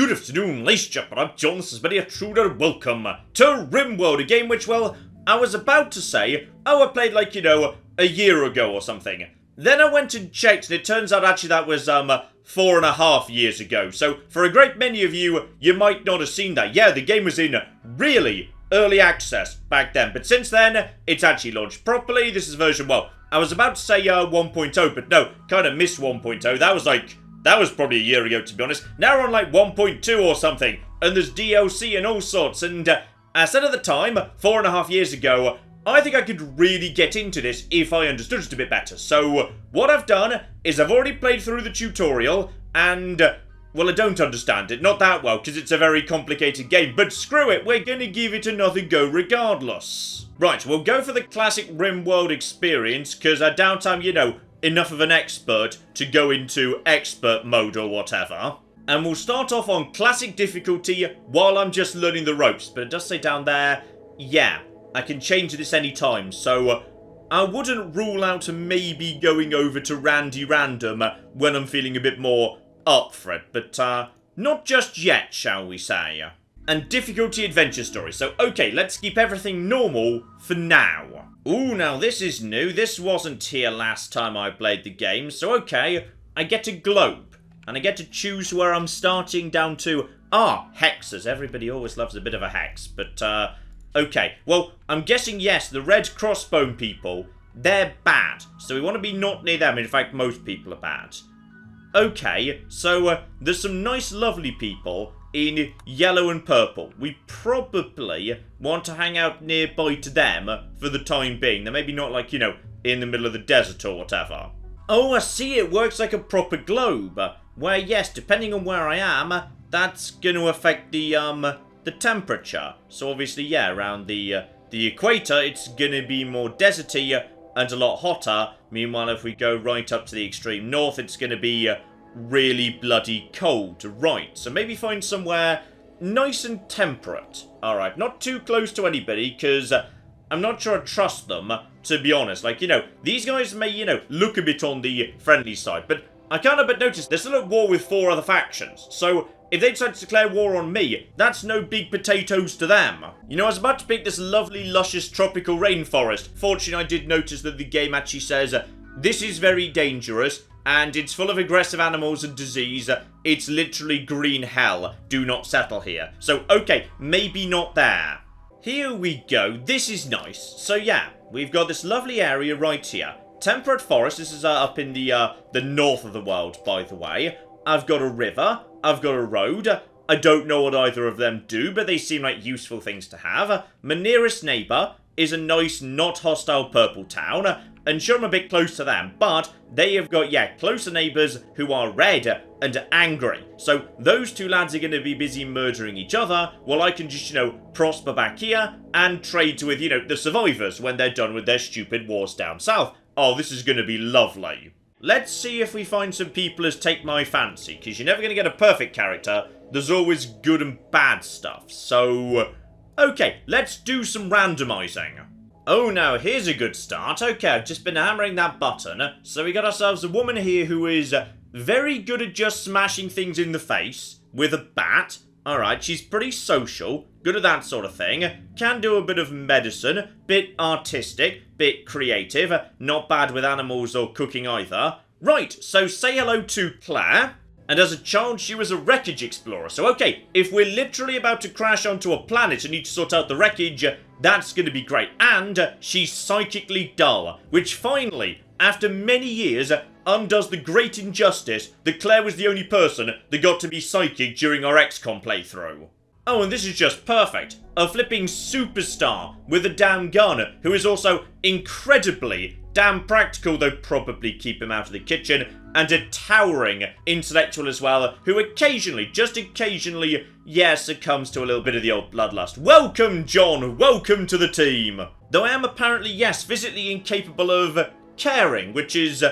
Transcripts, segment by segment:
Good afternoon, ladies and gentlemen, I'm John, this is Benny Intruder, welcome to RimWorld, a game which, well, I was about to say, I played like, a year ago or something. Then I went and checked, and it turns out actually that was, 4.5 years ago. So, for a great many of you, you might not have seen that. Yeah, the game was in really early access back then, but since then, it's actually launched properly. This is version, well, I was about to say 1.0, but no, kind of missed 1.0. That was probably a year ago, to be honest. Now we're on like 1.2 or something, and there's DLC and all sorts, and I said at the time, 4.5 years ago, I think I could really get into this if I understood it a bit better. So, what I've done is I've already played through the tutorial, and, well, I don't understand it. Not that well, because it's a very complicated game, but screw it, we're gonna give it another go regardless. Right, we'll go for the classic RimWorld experience, because I doubt I'm, enough of an expert to go into expert mode or whatever. And we'll start off on classic difficulty while I'm just learning the ropes. But it does say down there, yeah, I can change this anytime. So I wouldn't rule out maybe going over to Randy Random when I'm feeling a bit more up for it. But not just yet, shall we say. And difficulty adventure story. So, okay, let's keep everything normal for now. Ooh, now this is new. This wasn't here last time I played the game. So, okay, I get a globe. And I get to choose where I'm starting down to... hexes. Everybody always loves a bit of a hex. But, okay. Well, I'm guessing, yes, the red crossbone people, they're bad. So we want to be not near them. In fact, most people are bad. Okay, so there's some nice, lovely people in yellow and purple. We probably want to hang out nearby to them for the time being. They're maybe not like, in the middle of the desert or whatever. Oh, I see, it works like a proper globe. Where, yes, depending on where I am, that's going to affect the temperature. So obviously, yeah, around the equator, it's going to be more deserty and a lot hotter. Meanwhile, if we go right up to the extreme north, it's going to be really bloody cold. Right, so maybe find somewhere nice and temperate. Alright, not too close to anybody, because I'm not sure I trust them, to be honest. Like, these guys may, look a bit on the friendly side, but I can't help but notice they're still at war with 4 other factions. So, if they decide to declare war on me, that's no big potatoes to them. I was about to pick this lovely, luscious tropical rainforest. Fortunately, I did notice that the game actually says, this is very dangerous, and it's full of aggressive animals and disease. It's literally green hell. Do not settle here. So, okay, maybe not there. Here we go. This is nice. So, yeah, we've got this lovely area right here. Temperate forest. This is up in the north of the world, by the way. I've got a river. I've got a road. I don't know what either of them do, but they seem like useful things to have. My nearest neighbour is a nice, not hostile purple town. And sure, I'm a bit close to them, but they have got, closer neighbours who are red and angry. So those two lads are going to be busy murdering each other, while I can just, prosper back here and trade with, the survivors when they're done with their stupid wars down south. Oh, this is going to be lovely. Let's see if we find some people as take my fancy, because you're never going to get a perfect character. There's always good and bad stuff. So, okay, let's do some randomising. Oh, now, here's a good start. Okay, I've just been hammering that button. So we got ourselves a woman here who is very good at just smashing things in the face with a bat. Alright, she's pretty social, good at that sort of thing. Can do a bit of medicine, bit artistic, bit creative. Not bad with animals or cooking either. Right, so say hello to Claire. And as a child, she was a wreckage explorer. So, okay, if we're literally about to crash onto a planet and need to sort out the wreckage, that's going to be great. And she's psychically dull, which finally, after many years, undoes the great injustice that Claire was the only person that got to be psychic during our XCOM playthrough. Oh, and this is just perfect. A flipping superstar with a damn gun, who is also incredibly damn practical, though probably keep him out of the kitchen, and a towering intellectual as well, who occasionally, just occasionally, succumbs to a little bit of the old bloodlust. Welcome, John! Welcome to the team! Though I am apparently, physically incapable of caring, which is,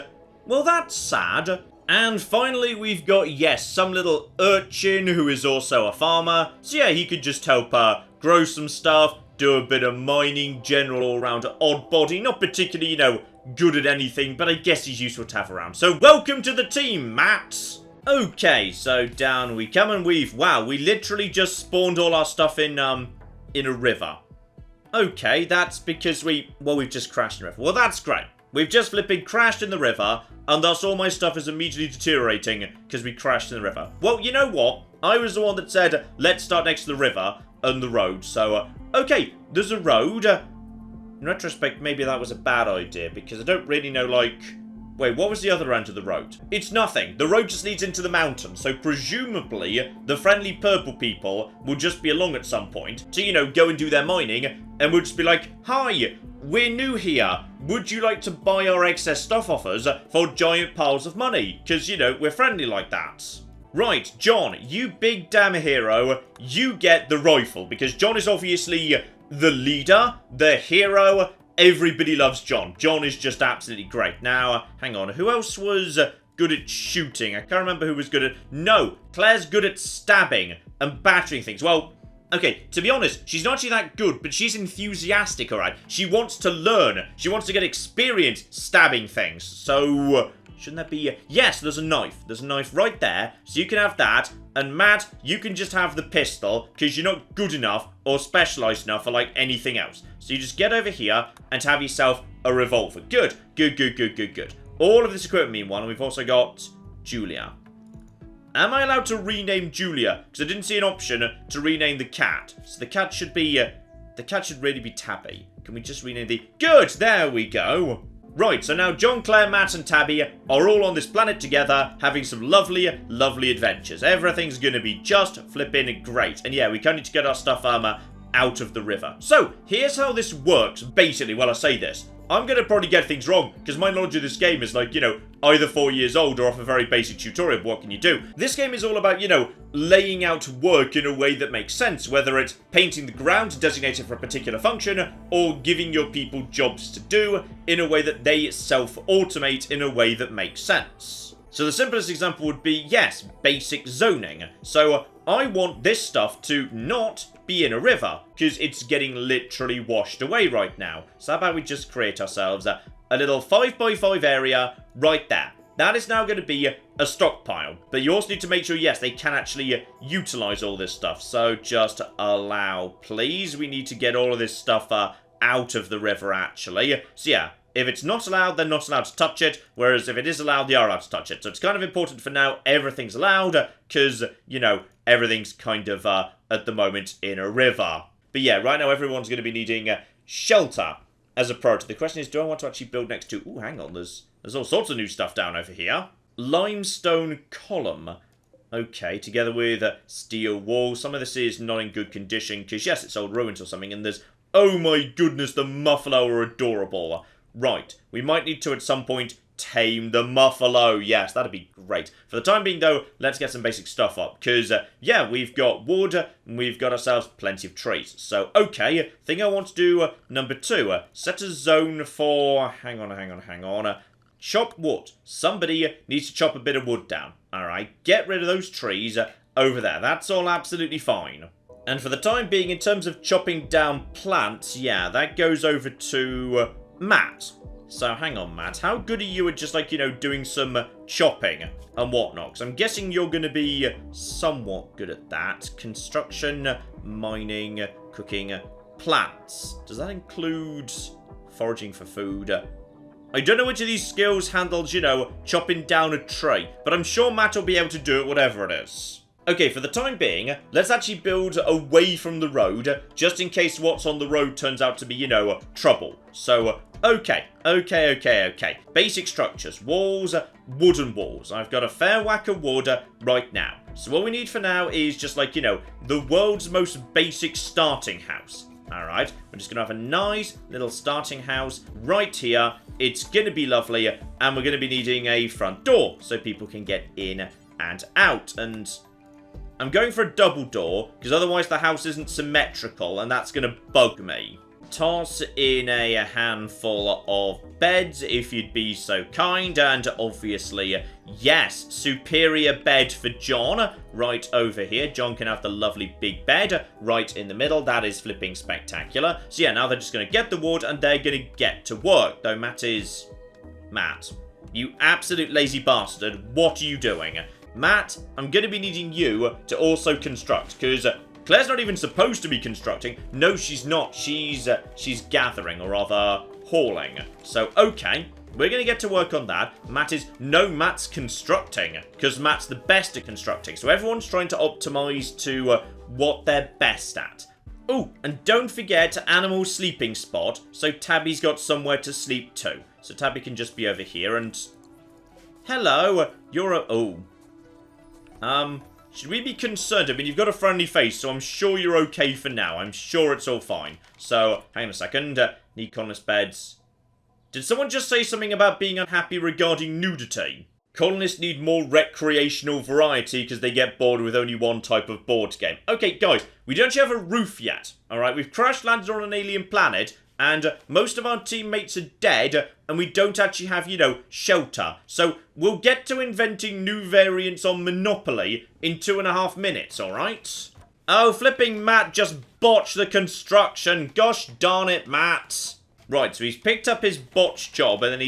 well, that's sad. And finally, we've got, some little urchin who is also a farmer. So he could just help grow some stuff, do a bit of mining, general all-round odd body, not particularly, good at anything, but I guess he's useful to have around. So welcome to the team, Matt! Okay, so down we come, and we literally just spawned all our stuff in a river. Okay, that's because we've just crashed in the river. Well, that's great. We've just flipping crashed in the river, and thus all my stuff is immediately deteriorating because we crashed in the river. Well, you know what? I was the one that said, let's start next to the river and the road. So, okay, there's a road. In retrospect, maybe that was a bad idea, because I don't really know, like... Wait, what was the other end of the road? It's nothing. The road just leads into the mountain, so presumably the friendly purple people will just be along at some point to, you know, go and do their mining, and we'll just be like, hi, we're new here. Would you like to buy our excess stuff off us for giant piles of money? Because, you know, we're friendly like that. Right, John, you big damn hero, you get the rifle, because John is obviously the leader, the hero. Everybody loves John. John is just absolutely great. Now, hang on. Who else was good at shooting? I can't remember who was good at... No, Claire's good at stabbing and battering things. Well, okay, to be honest, she's not actually that good, but she's enthusiastic, alright? She wants to learn. She wants to get experience stabbing things. So, shouldn't that be... Yes, there's a knife. There's a knife right there, so you can have that. And Matt, you can just have the pistol, because you're not good enough or specialised enough for, like, anything else. So you just get over here and have yourself a revolver. Good. Good, good, good, good, good. All of this equipment, meanwhile, and we've also got Julia. Am I allowed to rename Julia? Because I didn't see an option to rename the cat. So the cat should be... the cat should really be Tabby. Can we just rename the... Good! There we go! Right, so now John, Claire, Matt, and Tabby are all on this planet together, having some lovely, lovely adventures. Everything's gonna be just flipping great. And yeah, we kind of need to get our stuff out of the river. So, here's how this works, basically, while I say this. I'm gonna probably get things wrong, because my knowledge of this game is like, you know, either 4 years old or off a very basic tutorial of what can you do. This game is all about, you know, laying out work in a way that makes sense, whether it's painting the ground to designate it for a particular function, or giving your people jobs to do in a way that they self-automate in a way that makes sense. So the simplest example would be, yes, basic zoning. So I want this stuff to not be in a river, because it's getting literally washed away right now. So how about we just create ourselves a little 5x5 area right there. That is now going to be a stockpile. But you also need to make sure, yes, they can actually utilize all this stuff. So just allow, please. We need to get all of this stuff out of the river, actually. So yeah, if it's not allowed, they're not allowed to touch it. Whereas if it is allowed, they are allowed to touch it. So it's kind of important for now, everything's allowed. Because, you know, everything's kind of, at the moment, in a river. But yeah, right now everyone's going to be needing shelter as a priority. The question is, do I want to actually build next to... Ooh, hang on, there's all sorts of new stuff down over here. Limestone column. Okay, together with steel wall. Some of this is not in good condition, because yes, it's old ruins or something, and there's... Oh my goodness, the Muffalo are adorable. Right, we might need to, at some point, tame the Muffalo. Yes, that'd be great. For the time being, though, let's get some basic stuff up. Because, yeah, we've got wood, and we've got ourselves plenty of trees. So, okay, thing I want to do, number 2, set a zone for... Hang on. Chop wood. Somebody needs to chop a bit of wood down. Alright, get rid of those trees over there. That's all absolutely fine. And for the time being, in terms of chopping down plants, yeah, that goes over to Matt. So, hang on, Matt. How good are you at just, like, you know, doing some chopping and whatnot? Because I'm guessing you're going to be somewhat good at that. Construction, mining, cooking, plants. Does that include foraging for food? I don't know which of these skills handles, you know, chopping down a tree. But I'm sure Matt will be able to do it, whatever it is. Okay, for the time being, let's actually build away from the road, just in case what's on the road turns out to be, you know, trouble. So, okay. Basic structures. Walls, wooden walls. I've got a fair whack of wood right now. So what we need for now is just like, you know, the world's most basic starting house. Alright, we're just going to have a nice little starting house right here. It's going to be lovely, and we're going to be needing a front door so people can get in and out. And I'm going for a double door, because otherwise the house isn't symmetrical, and that's going to bug me. Toss in a handful of beds, if you'd be so kind, and obviously, yes, superior bed for John, right over here. John can have the lovely big bed right in the middle. That is flipping spectacular. So yeah, now they're just going to get the wood, and they're going to get to work, though Matt, you absolute lazy bastard, what are you doing? Matt, I'm going to be needing you to also construct, because Claire's not even supposed to be constructing. No, she's not. She's gathering, or rather, hauling. So, okay. We're going to get to work on that. Matt's constructing, because Matt's the best at constructing. So everyone's trying to optimize to what they're best at. Oh, and don't forget animal sleeping spot, so Tabby's got somewhere to sleep too. So Tabby can just be over here and... Hello, you're a... Oh. Should we be concerned? I mean, you've got a friendly face, so I'm sure you're okay for now. I'm sure it's all fine. So, hang on a second. Need colonist beds. Did someone just say something about being unhappy regarding nudity? Colonists need more recreational variety because they get bored with only one type of board game. Okay, guys, we don't have a roof yet, alright? We've crash landed on an alien planet, and most of our teammates are dead, and we don't actually have, shelter. So, we'll get to inventing new variants on Monopoly in 2.5 minutes, alright? Oh, flipping Matt just botched the construction. Gosh darn it, Matt. Right, so he's picked up his botched job, and then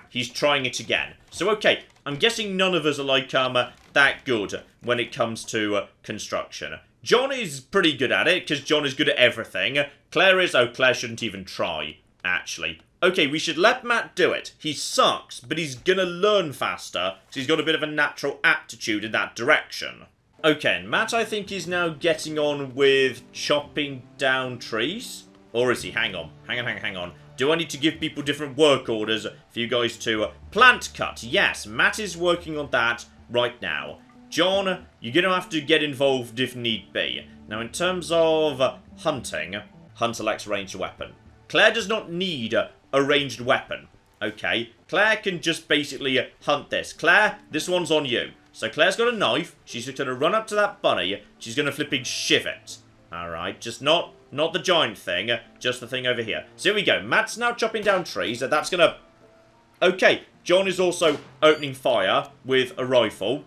he's trying it again. So, okay, I'm guessing none of us are, that good when it comes to construction. John is pretty good at it, because John is good at everything. Claire is... Oh, Claire shouldn't even try, actually. Okay, we should let Matt do it. He sucks, but he's gonna learn faster, because he's got a bit of a natural aptitude in that direction. Okay, and Matt, I think, is now getting on with chopping down trees. Or is he? Hang on. Hang on. Do I need to give people different work orders for you guys to plant cut? Yes, Matt is working on that right now. John, you're going to have to get involved if need be. Now, in terms of hunting, Hunter lacks a ranged weapon. Claire does not need a ranged weapon. Okay, Claire can just basically hunt this. Claire, this one's on you. So Claire's got a knife. She's just going to run up to that bunny. She's going to flipping shiv it. Alright, just not the giant thing, just the thing over here. So here we go. Matt's now chopping down trees. That's going to... Okay, John is also opening fire with a rifle.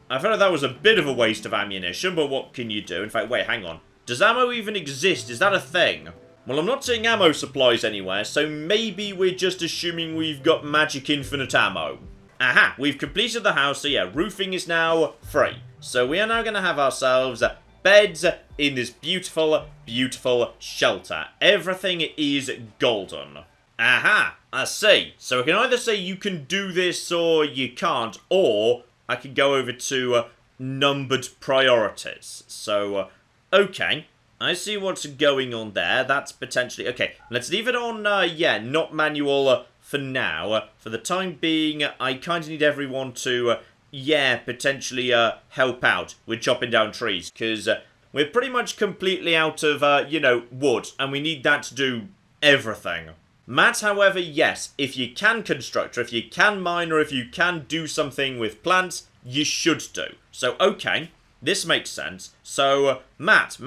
I feel like that was a bit of a waste of ammunition, but what can you do? In fact, wait, hang on. Does ammo even exist? Is that a thing? Well, I'm not seeing ammo supplies anywhere, so maybe we're just assuming we've got magic infinite ammo. Aha, we've completed the house, so yeah, roofing is now free. So we are now going to have ourselves beds in this beautiful, beautiful shelter. Everything is golden. Aha, I see. So I can either say you can do this or you can't, or I can go over to numbered priorities. So, okay. I see what's going on there. That's potentially... Okay, let's leave it on, not manual for now. For the time being, I kind of need everyone to... potentially help out with chopping down trees, because we're pretty much completely out of, wood, and we need that to do everything. Matt, however, yes, if you can construct, or if you can mine, or if you can do something with plants, you should do. So, okay, this makes sense. So, Matt,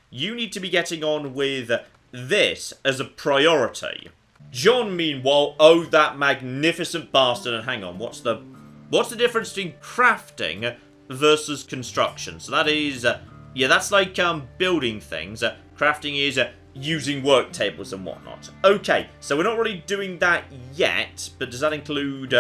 you need to be getting on with this as a priority. John, meanwhile, oh, that magnificent bastard, and hang on, what's the difference between crafting versus construction? So that is, that's like building things. Crafting is using work tables and whatnot. Okay, so we're not really doing that yet, but does that include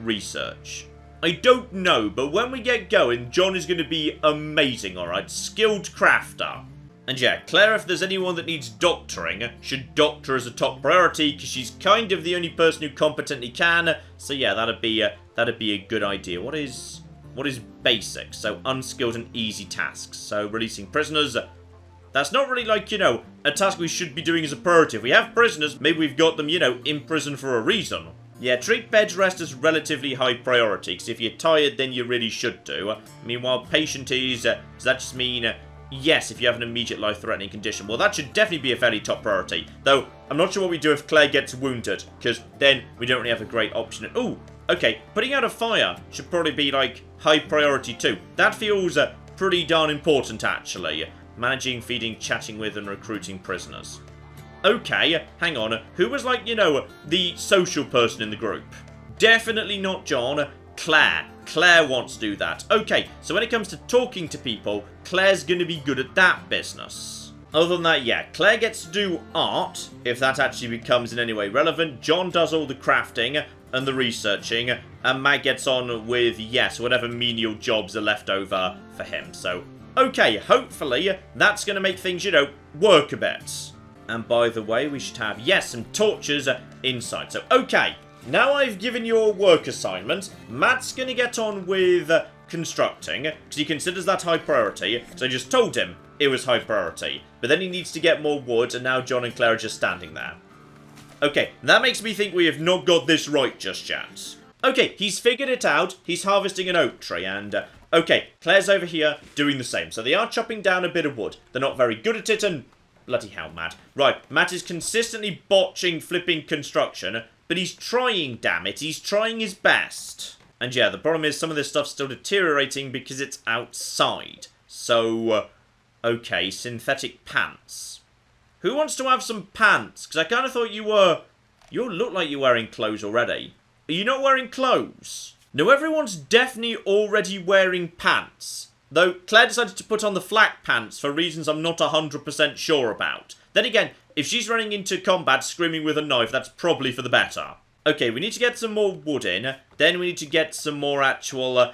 research? I don't know, but when we get going, John is going to be amazing, alright? Skilled crafter. And yeah, Claire, if there's anyone that needs doctoring, should doctor as a top priority, because she's kind of the only person who competently can. So yeah, that'd be a good idea. What is basic? So unskilled and easy tasks. So releasing prisoners. That's not really like, a task we should be doing as a priority. If we have prisoners, maybe we've got them, in prison for a reason. Yeah, treat bed rest as relatively high priority, because if you're tired, then you really should do. Meanwhile, patient is, does that just mean... Yes, if you have an immediate life-threatening condition. Well, that should definitely be a fairly top priority. Though, I'm not sure what we do if Claire gets wounded, because then we don't really have a great option. Ooh, okay, putting out a fire should probably be, high priority too. That feels pretty darn important, actually. Managing, feeding, chatting with, and recruiting prisoners. Okay, hang on. Who was, the social person in the group? Definitely not John. Claire. Claire wants to do that. Okay, so when it comes to talking to people, Claire's going to be good at that business. Other than that, yeah, Claire gets to do art, if that actually becomes in any way relevant. John does all the crafting. and the researching, and Matt gets on with, yes, whatever menial jobs are left over for him. So, okay, hopefully that's going to make things, you know, work a bit. And by the way, we should have, yes, some torches inside. So, okay, now I've given you a work assignment. Matt's going to get on with constructing, because he considers that high priority. So I just told him it was high priority. But then he needs to get more wood, and now John and Claire are just standing there. Okay, that makes me think we have not got this right just yet. Okay, he's figured it out. He's harvesting an oak tree, and okay, Claire's over here doing the same. So they are chopping down a bit of wood. They're not very good at it, and bloody hell, Matt. Right, Matt is consistently botching flipping construction, but he's trying, damn it. He's trying his best. And yeah, the problem is some of this stuff's still deteriorating because it's outside. So, okay, synthetic pants. Who wants to have some pants? Because I kind of thought you were... You look like you're wearing clothes already. Are you not wearing clothes? No, everyone's definitely already wearing pants. Though Claire decided to put on the flak pants for reasons I'm not 100% sure about. Then again, if she's running into combat screaming with a knife, that's probably for the better. Okay, we need to get some more wood in. Then we need to get some more actual,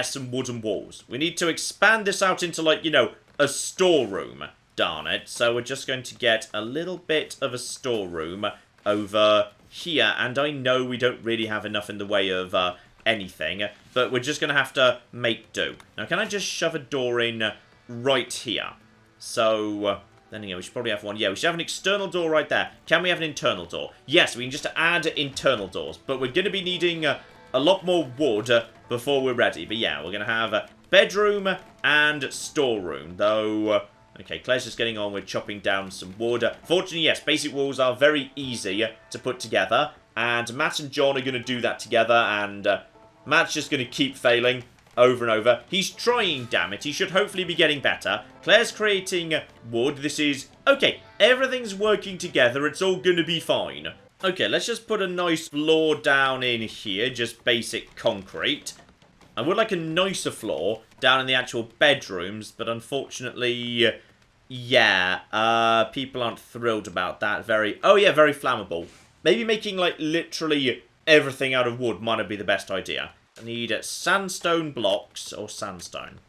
some wooden walls. We need to expand this out into, like, you know, a storeroom. Darn it. So we're just going to get a little bit of a storeroom over here. And I know we don't really have enough in the way of anything, but we're just going to have to make do. Now, can I just shove a door in right here? So... then again, we should probably have one. Yeah, we should have an external door right there. Can we have an internal door? Yes, we can just add internal doors. But we're going to be needing a lot more wood before we're ready. But yeah, we're going to have a bedroom and storeroom. Though, okay, Claire's just getting on with chopping down some wood. Fortunately, yes, basic walls are very easy to put together. And Matt and John are going to do that together. And Matt's just going to keep failing over and over. He's trying, damn it. He should hopefully be getting better. Claire's creating wood. This is... okay, everything's working together. It's all going to be fine. Okay, let's just put a nice floor down in here. Just basic concrete. I would like a nicer floor down in the actual bedrooms, but unfortunately, yeah, people aren't thrilled about that. Very flammable. Maybe making, like, literally everything out of wood might not be the best idea. I need sandstone blocks, or sandstone.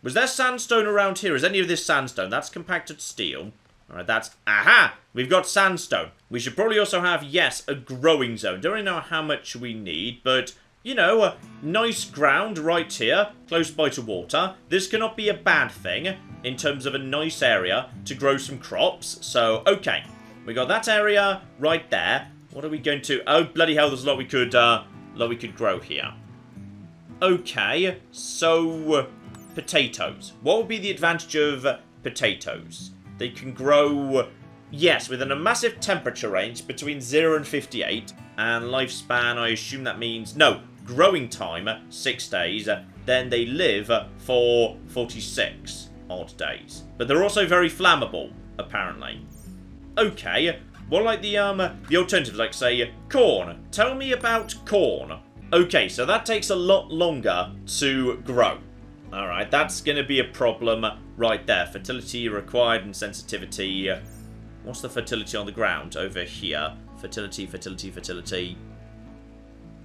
Was there sandstone around here? Is any of this sandstone? That's compacted steel. Alright, that's... aha! We've got sandstone. We should probably also have, yes, a growing zone. Don't really know how much we need, but, you know, a nice ground right here, close by to water. This cannot be a bad thing in terms of a nice area to grow some crops. So, okay. We got that area right there. What are we going to... oh, bloody hell, there's a lot we could grow here. Okay, so potatoes. What would be the advantage of potatoes? They can grow, yes, within a massive temperature range between 0 and 58. And lifespan, I assume that means, no, growing time, 6 days. Then they live for 46 odd days. But they're also very flammable, apparently. Okay. What like the alternatives, like, say, corn? Tell me about corn. Okay, so that takes a lot longer to grow. Alright, that's going to be a problem right there. Fertility required and sensitivity. What's the fertility on the ground? Over here. Fertility.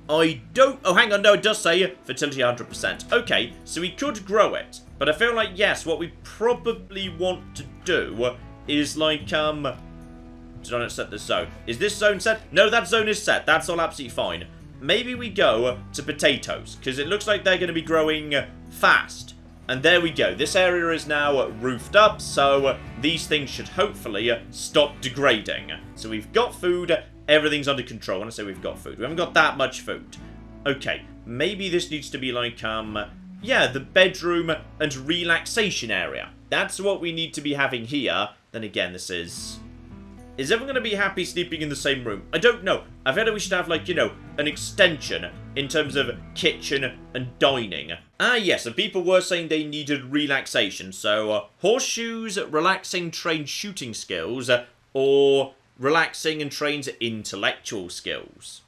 I don't... oh, hang on, no, it does say fertility 100%. Okay, so we could grow it. But I feel like, yes, what we probably want to do is, like, did I not set this zone? Is this zone set? No, that zone is set. That's all absolutely fine. Maybe we go to potatoes, because it looks like they're going to be growing fast. And there we go. This area is now roofed up, so these things should hopefully stop degrading. So we've got food. Everything's under control. When I say we've got food, we haven't got that much food. Okay, maybe this needs to be like, yeah, the bedroom and relaxation area. That's what we need to be having here. Then again, this is... is everyone going to be happy sleeping in the same room? I don't know. I've heard that we should have, like, you know, an extension in terms of kitchen and dining. Ah, yes, and people were saying they needed relaxation. So, horseshoes, relaxing trained shooting skills, or relaxing and trains intellectual skills.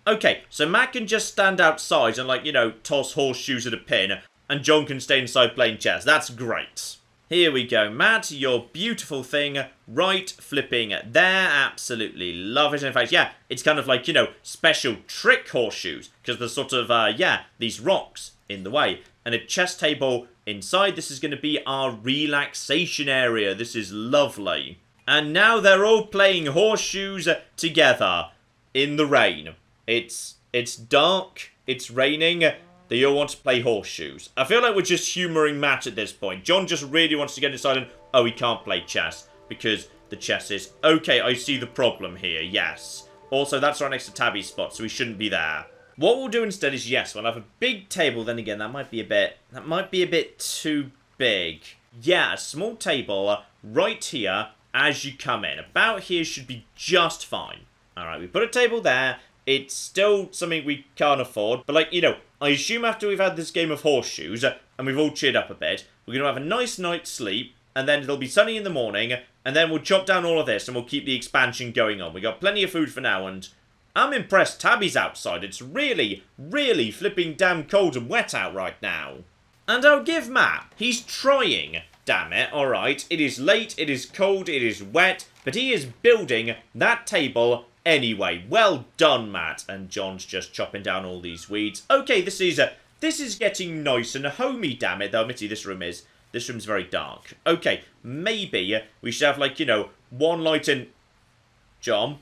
Okay, so Matt can just stand outside and, like, you know, toss horseshoes at a pin, and John can stay inside playing chess. That's great. Here we go, Matt, your beautiful thing right flipping there. Absolutely love it. In fact, yeah, it's kind of like, you know, special trick horseshoes. Because there's sort of, yeah, these rocks in the way. And a chess table inside. This is going to be our relaxation area. This is lovely. And now they're all playing horseshoes together in the rain. It's dark. It's raining. They all want to play horseshoes. I feel like we're just humouring Matt at this point. John just really wants to get inside and, oh, he can't play chess because the chess is... Okay, I see the problem here, yes. Also, that's right next to Tabby's spot, so he shouldn't be there. What we'll do instead is, yes, we'll have a big table. Then again, that might be a bit too big. Yeah, a small table right here as you come in. About here should be just fine. Alright, we put a table there. It's still something we can't afford. But, like, you know, I assume after we've had this game of horseshoes, and we've all cheered up a bit, we're going to have a nice night's sleep, and then it'll be sunny in the morning, and then we'll chop down all of this, and we'll keep the expansion going on. We got plenty of food for now, and I'm impressed Tabby's outside. It's really, really flipping damn cold and wet out right now. And I'll give Matt, he's trying, damn it, alright. It is late, it is cold, it is wet, but he is building that table anyway. Well done, Matt. And John's just chopping down all these weeds. Okay, this is getting nice and homey, damn it. Though, admittedly, this room's very dark. Okay, maybe we should have, like, you know, one light in... John,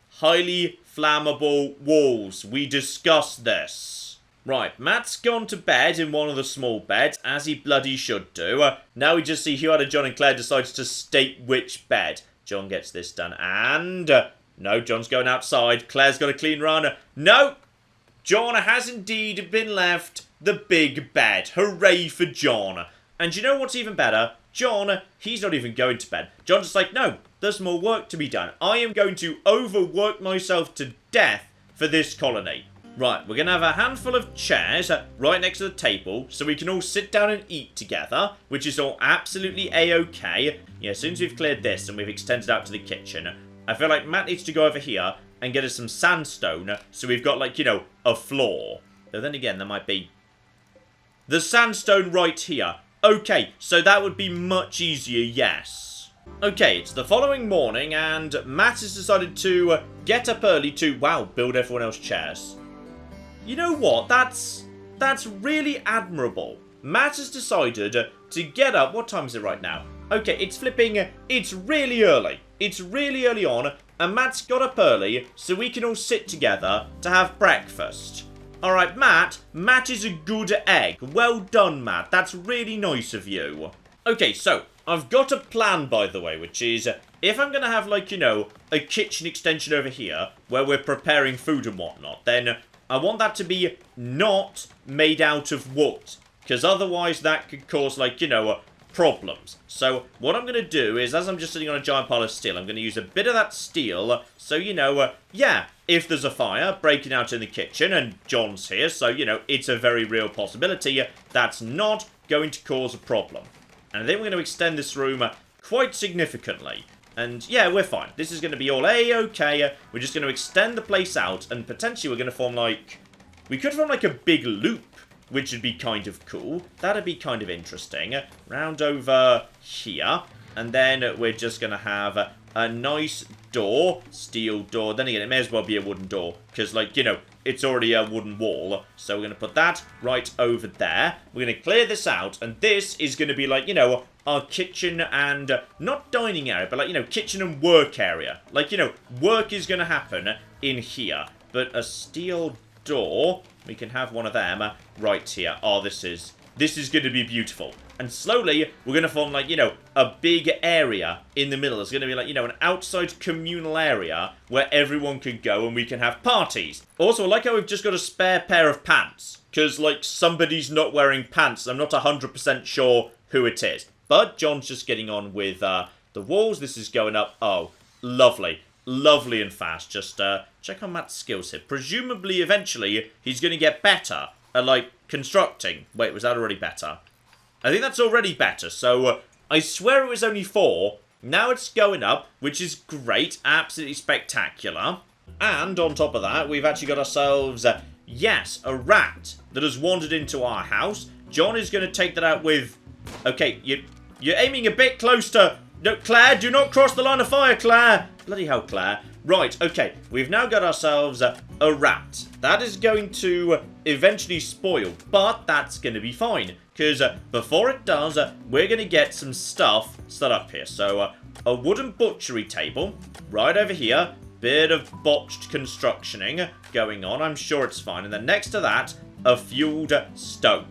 highly flammable walls. We discussed this. Right, Matt's gone to bed in one of the small beds, as he bloody should do. Now we just see who out of John and Claire decides to state which bed. John gets this done, and... no, John's going outside. Claire's got a clean run. No! John has indeed been left the big bed. Hooray for John. And you know what's even better? John, he's not even going to bed. John's just like, no, there's more work to be done. I am going to overwork myself to death for this colony. Right, we're going to have a handful of chairs right next to the table so we can all sit down and eat together, which is all absolutely a-okay. Yeah, as soon as we've cleared this and we've extended out to the kitchen, I feel like Matt needs to go over here and get us some sandstone so we've got, like, you know, a floor. Though then again, there might be... the sandstone right here. Okay, so that would be much easier, yes. Okay, it's the following morning and Matt has decided to get up early to, wow, build everyone else chairs. You know what? That's really admirable. Matt has decided to get up... what time is it right now? Okay, it's really early. It's really early on, and Matt's got up early so we can all sit together to have breakfast. Alright, Matt is a good egg. Well done, Matt. That's really nice of you. Okay, so, I've got a plan, by the way, which is, if I'm going to have, like, you know, a kitchen extension over here, where we're preparing food and whatnot, then I want that to be not made out of wood. Because otherwise that could cause, like, you know, problems. So what I'm going to do is, as I'm just sitting on a giant pile of steel, I'm going to use a bit of that steel, so, you know, yeah, if there's a fire breaking out in the kitchen, and John's here, so, you know, it's a very real possibility, that's not going to cause a problem. And then we're going to extend this room quite significantly. And, yeah, we're fine. This is going to be all A-okay. We're just going to extend the place out, and potentially we're going to form, like... we could form, like, a big loop, which would be kind of cool. That'd be kind of interesting. Round over here. And then we're just going to have a nice door. Steel door. Then again, it may as well be a wooden door. Because, like, you know, it's already a wooden wall. So we're going to put that right over there. We're going to clear this out. And this is going to be, like, you know, our kitchen and... not dining area, but, like, you know, kitchen and work area. Like, you know, work is going to happen in here. But a steel door... we can have one of them right here. Oh, this is going to be beautiful. And slowly, we're going to form, like, you know, a big area in the middle. It's going to be, like, you know, an outside communal area where everyone can go and we can have parties. Also, I like how we've just got a spare pair of pants. Because, like, somebody's not wearing pants. I'm not 100% sure who it is. But John's just getting on with the walls. This is going up. Oh, lovely. Lovely and fast. Just check on Matt's skills here. Presumably, eventually, he's going to get better at, like, constructing. Wait, was that already better? I think that's already better. So, I swear it was only 4. Now it's going up, which is great. Absolutely spectacular. And on top of that, we've actually got ourselves, yes, a rat that has wandered into our house. John is going to take that out with... okay, You're aiming a bit close to... No, Claire, do not cross the line of fire, Claire. Bloody hell, Claire. Right, okay. We've now got ourselves a rat. That is going to eventually spoil, but that's going to be fine. Because before it does, we're going to get some stuff set up here. So, a wooden butchery table right over here. Bit of botched constructioning going on. I'm sure it's fine. And then next to that, a fueled stove.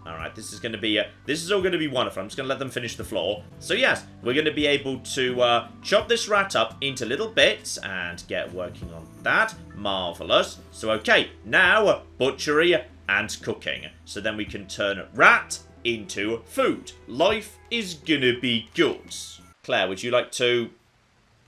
Alright, this is going to be, this is all going to be wonderful. I'm just going to let them finish the floor. So yes, we're going to be able to chop this rat up into little bits and get working on that. Marvellous. So okay, now butchery and cooking. So then we can turn rat into food. Life is going to be good. Claire, would you like to...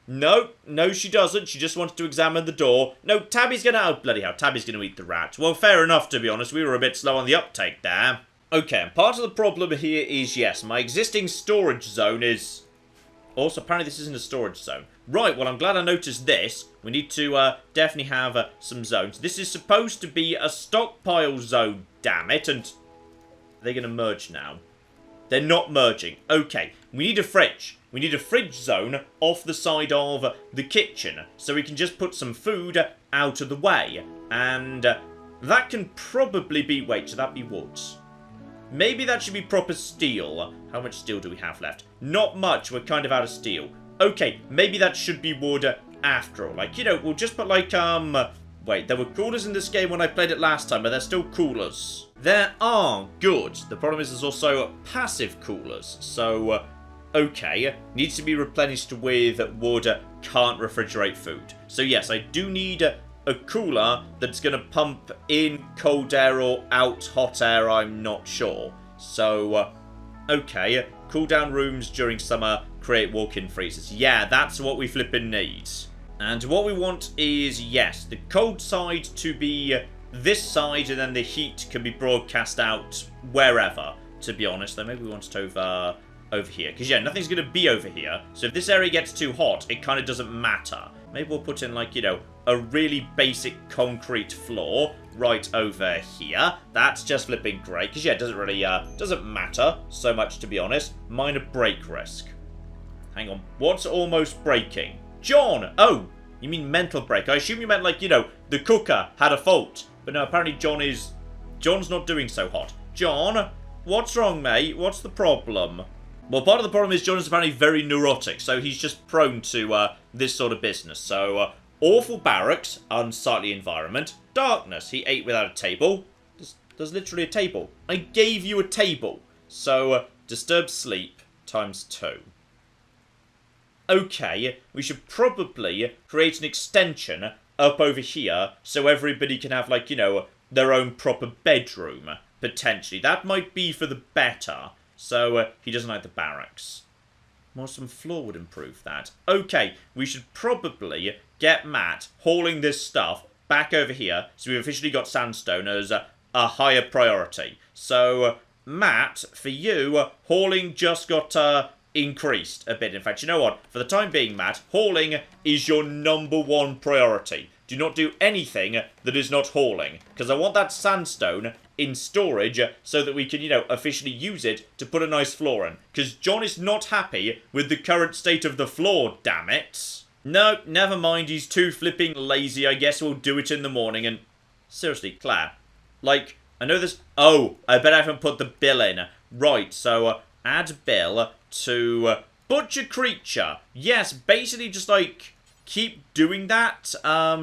No, she doesn't. She just wanted to examine the door. No, Tabby's going to... Oh, bloody hell, Tabby's going to eat the rat. Well, fair enough, to be honest. We were a bit slow on the uptake there. Okay, and part of the problem here is, yes, my existing storage zone is... Also, apparently this isn't a storage zone. Right, well, I'm glad I noticed this. We need to definitely have some zones. This is supposed to be a stockpile zone, damn it. And they're going to merge now. They're not merging. Okay, we need a fridge. We need a fridge zone off the side of the kitchen. So we can just put some food out of the way. And that can probably be... Wait, should that be wood? Maybe that should be proper steel. How much steel do we have left? Not much. We're kind of out of steel. Okay, maybe that should be wood after all. Like, you know, we'll just put like, Wait, there were coolers in this game when I played it last time, but they're still coolers. There are. Good. The problem is there's also passive coolers. So, okay. Needs to be replenished with wood. Can't refrigerate food. So, yes, I do need... a cooler that's going to pump in cold air or out hot air, I'm not sure. So, okay. Cool down rooms during summer, create walk-in freezers. Yeah, that's what we flippin' need. And what we want is, yes, the cold side to be this side, and then the heat can be broadcast out wherever, to be honest. Though maybe we want it over here. Because, yeah, nothing's going to be over here. So if this area gets too hot, it kind of doesn't matter. Maybe we'll put in, like, you know, a really basic concrete floor right over here. That's just flipping great. Because, yeah, it doesn't really, doesn't matter so much, to be honest. Minor break risk. Hang on. What's almost breaking? John! Oh, you mean mental break. I assume you meant, like, you know, the cooker had a fault. But no, apparently John's not doing so hot. John, what's wrong, mate? What's the problem? Well, part of the problem is John is apparently very neurotic, so he's just prone to this sort of business. So, awful barracks, unsightly environment, darkness. He ate without a table. There's literally a table. I gave you a table. So, disturbed sleep times 2. Okay, we should probably create an extension up over here so everybody can have, like, you know, their own proper bedroom, potentially. That might be for the better. So, he doesn't like the barracks. More some floor would improve that. Okay, we should probably get Matt hauling this stuff back over here. So we've officially got sandstone as a higher priority. So, Matt, for you, hauling just got increased a bit. In fact, you know what? For the time being, Matt, hauling is your #1 priority. Do not do anything that is not hauling. Because I want that sandstone in storage so that we can, you know, officially use it to put a nice floor in. Because John is not happy with the current state of the floor, damn it. No, never mind, he's too flipping lazy. I guess we'll do it in the morning. And seriously, Claire, like, I know this... Oh, I bet I haven't put the bill in. Right, so add bill to butcher creature. Yes, basically just, like, keep doing that.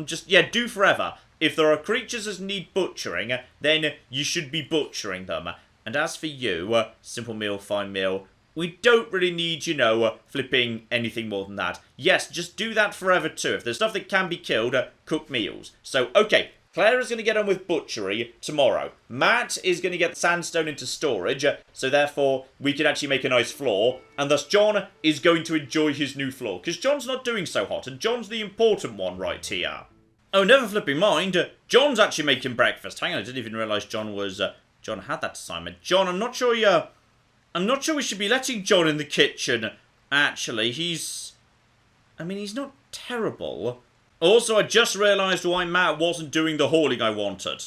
Just, yeah, do forever. If there are creatures that need butchering, then you should be butchering them. And as for you, simple meal, fine meal, we don't really need, you know, flipping anything more than that. Yes, just do that forever too. If there's stuff that can be killed, cook meals. So, okay, Claire is going to get on with butchery tomorrow. Matt is going to get sandstone into storage, so therefore we can actually make a nice floor. And thus John is going to enjoy his new floor, because John's not doing so hot, and John's the important one right here. Oh, never flipping mind. John's actually making breakfast. Hang on, I didn't even realise John was... John had that assignment. John, I'm not sure we should be letting John in the kitchen. Actually, he's... I mean, he's not terrible. Also, I just realised why Matt wasn't doing the hauling I wanted.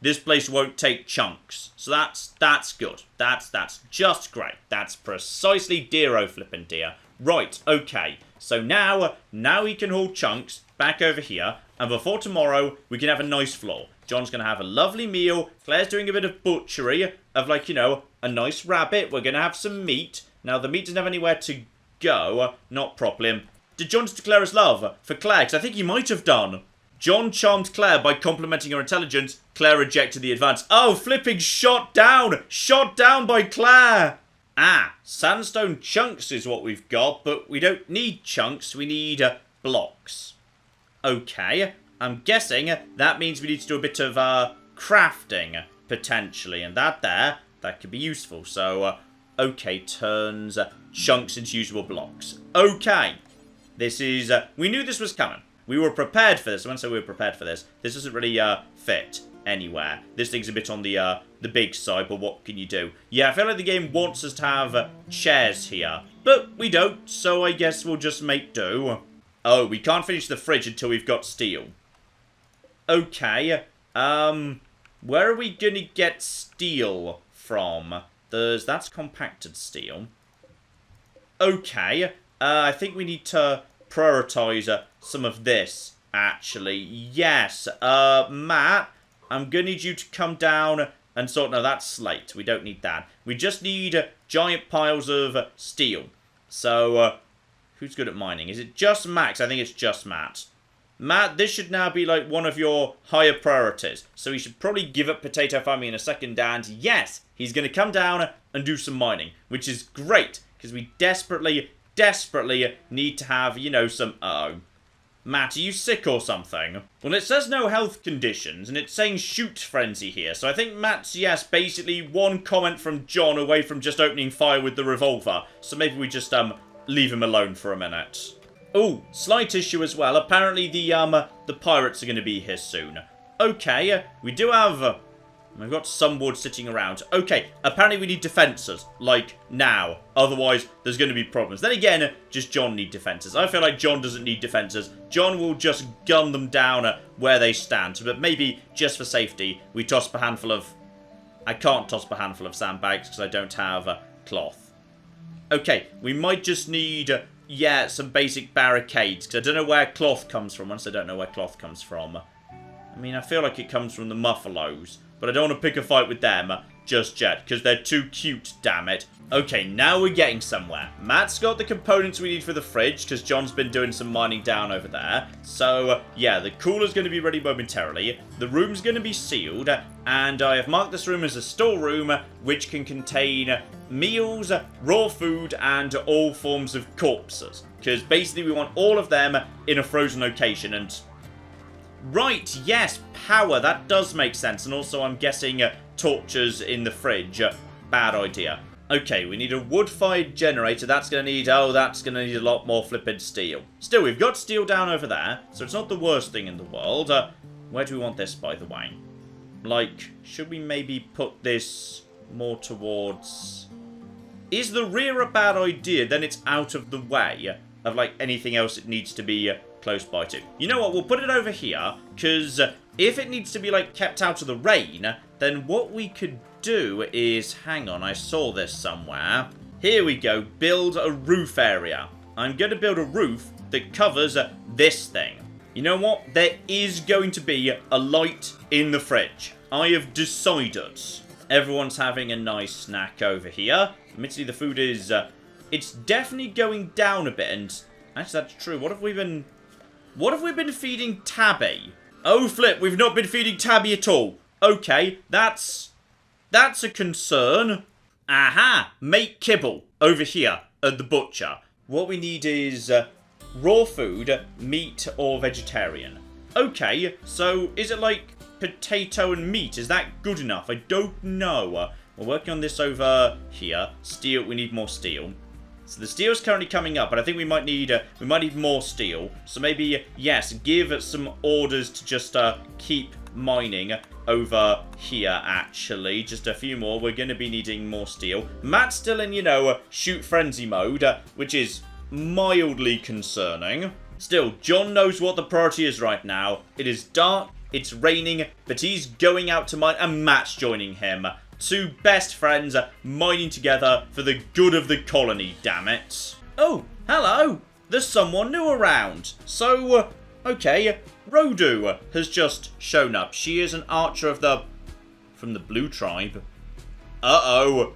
this place won't take chunks. So that's good. That's just great. That's precisely dear-o flippin' dear. Right, okay. So now we can haul chunks back over here, and before tomorrow, we can have a nice floor. John's going to have a lovely meal. Claire's doing a bit of butchery of, like, you know, a nice rabbit. We're going to have some meat. Now, the meat doesn't have anywhere to go. Not properly. Did John just declare his love for Claire? Because I think he might have done. John charmed Claire by complimenting her intelligence. Claire rejected the advance. Oh, flipping shot down! Shot down by Claire! Ah, sandstone chunks is what we've got, but we don't need chunks. We need blocks. Okay, I'm guessing that means we need to do a bit of crafting, potentially. And that could be useful. So, okay, turns chunks into usable blocks. Okay, this is... we knew this was coming. We were prepared for this. When I say we were prepared for this, this doesn't really fit anywhere. This thing's a bit on the big side, but what can you do? Yeah, I feel like the game wants us to have chairs here, but we don't, so I guess we'll just make do. Oh, we can't finish the fridge until we've got steel. Okay, where are we gonna get steel from? That's compacted steel. Okay, I think we need to prioritize some of this, actually. Yes, Matt, I'm gonna need you to come down and sort... No, that's slate. We don't need that. We just need giant piles of steel. So, who's good at mining? Is it just Max? I think it's just Matt. Matt, this should now be, like, one of your higher priorities. So we should probably give up potato farming in a second, and yes, he's gonna come down and do some mining, which is great, because we desperately need to have, you know, some... Oh. Matt, are you sick or something? Well, it says no health conditions, and it's saying shoot frenzy here. So I think Matt's, yes, basically one comment from John away from just opening fire with the revolver. So maybe we just, leave him alone for a minute. Oh, slight issue as well. Apparently the pirates are going to be here soon. Okay, we do have... We've got some wood sitting around. Okay, apparently we need defences. Like, now. Otherwise, there's going to be problems. Then again, just John need defences. I feel like John doesn't need defences. John will just gun them down where they stand. But maybe, just for safety, we toss up a handful of... I can't toss up a handful of sandbags because I don't have cloth. Okay, we might just need... yeah, some basic barricades. Because I don't know where cloth comes from. Once I don't know where cloth comes from. I mean, I feel like it comes from the Muffalos. But I don't want to pick a fight with them just yet, because they're too cute, damn it. Okay, now we're getting somewhere. Matt's got the components we need for the fridge, because John's been doing some mining down over there. So, yeah, the cooler's going to be ready momentarily. The room's going to be sealed, and I have marked this room as a storeroom, which can contain meals, raw food, and all forms of corpses. Because basically we want all of them in a frozen location, and... Right, yes, power, that does make sense. And also, I'm guessing torches in the fridge. Bad idea. Okay, we need a wood-fired generator. That's going to need... Oh, that's going to need a lot more flippin' steel. Still, we've got steel down over there, so it's not the worst thing in the world. Where do we want this, by the way? Like, should we maybe put this more towards... Is the rear a bad idea? Then it's out of the way of, like, anything else it needs to be... close by to. You know what, we'll put it over here, because if it needs to be, like, kept out of the rain, then what we could do is, hang on, I saw this somewhere. Here we go, build a roof area. I'm going to build a roof that covers this thing. You know what, there is going to be a light in the fridge. I have decided. Everyone's having a nice snack over here. Admittedly, the food is, it's definitely going down a bit, and actually that's true. What have we been feeding Tabby? Oh, flip, we've not been feeding Tabby at all. Okay, that's a concern. Aha, make kibble over here at the butcher. What we need is raw food, meat, or vegetarian. Okay, so is it like potato and meat? Is that good enough? I don't know. We're working on this over here. Steel, we need more steel. So the steel's currently coming up, but I think we might need more steel. So maybe, yes, give some orders to just keep mining over here, actually. Just a few more. We're going to be needing more steel. Matt's still in, you know, shoot frenzy mode, which is mildly concerning. Still, John knows what the priority is right now. It is dark, it's raining, but he's going out to mine, and Matt's joining him. Two best friends mining together for the good of the colony, damn it. Oh, hello. There's someone new around. So, okay, Rodu has just shown up. She is an archer from the Blue Tribe. Uh-oh.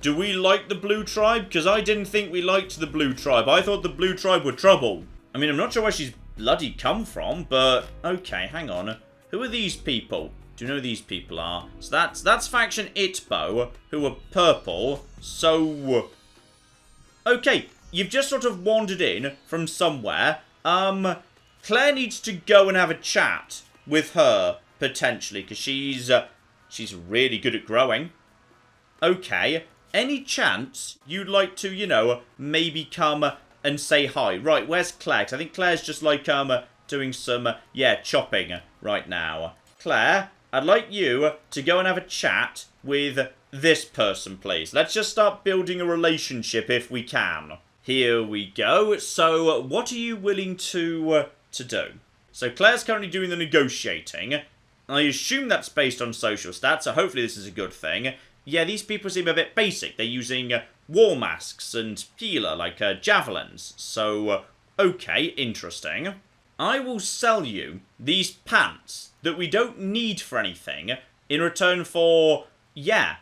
Do we like the Blue Tribe? Because I didn't think we liked the Blue Tribe. I thought the Blue Tribe were trouble. I mean, I'm not sure where she's bloody come from, but okay, hang on. Who are these people? Do you know who these people are? So that's faction Itbo, who are purple. So, okay, you've just sort of wandered in from somewhere. Claire needs to go and have a chat with her, potentially, because she's really good at growing. Okay, any chance you'd like to, you know, maybe come and say hi? Right, where's Claire? 'Cause I think Claire's just like, doing some, chopping right now. Claire, I'd like you to go and have a chat with this person, please. Let's just start building a relationship if we can. Here we go. So, what are you willing to do? So, Claire's currently doing the negotiating. I assume that's based on social stats, so hopefully this is a good thing. Yeah, these people seem a bit basic. They're using war masks and healer, like javelins. So, okay, interesting. I will sell you these pants that we don't need for anything in return for,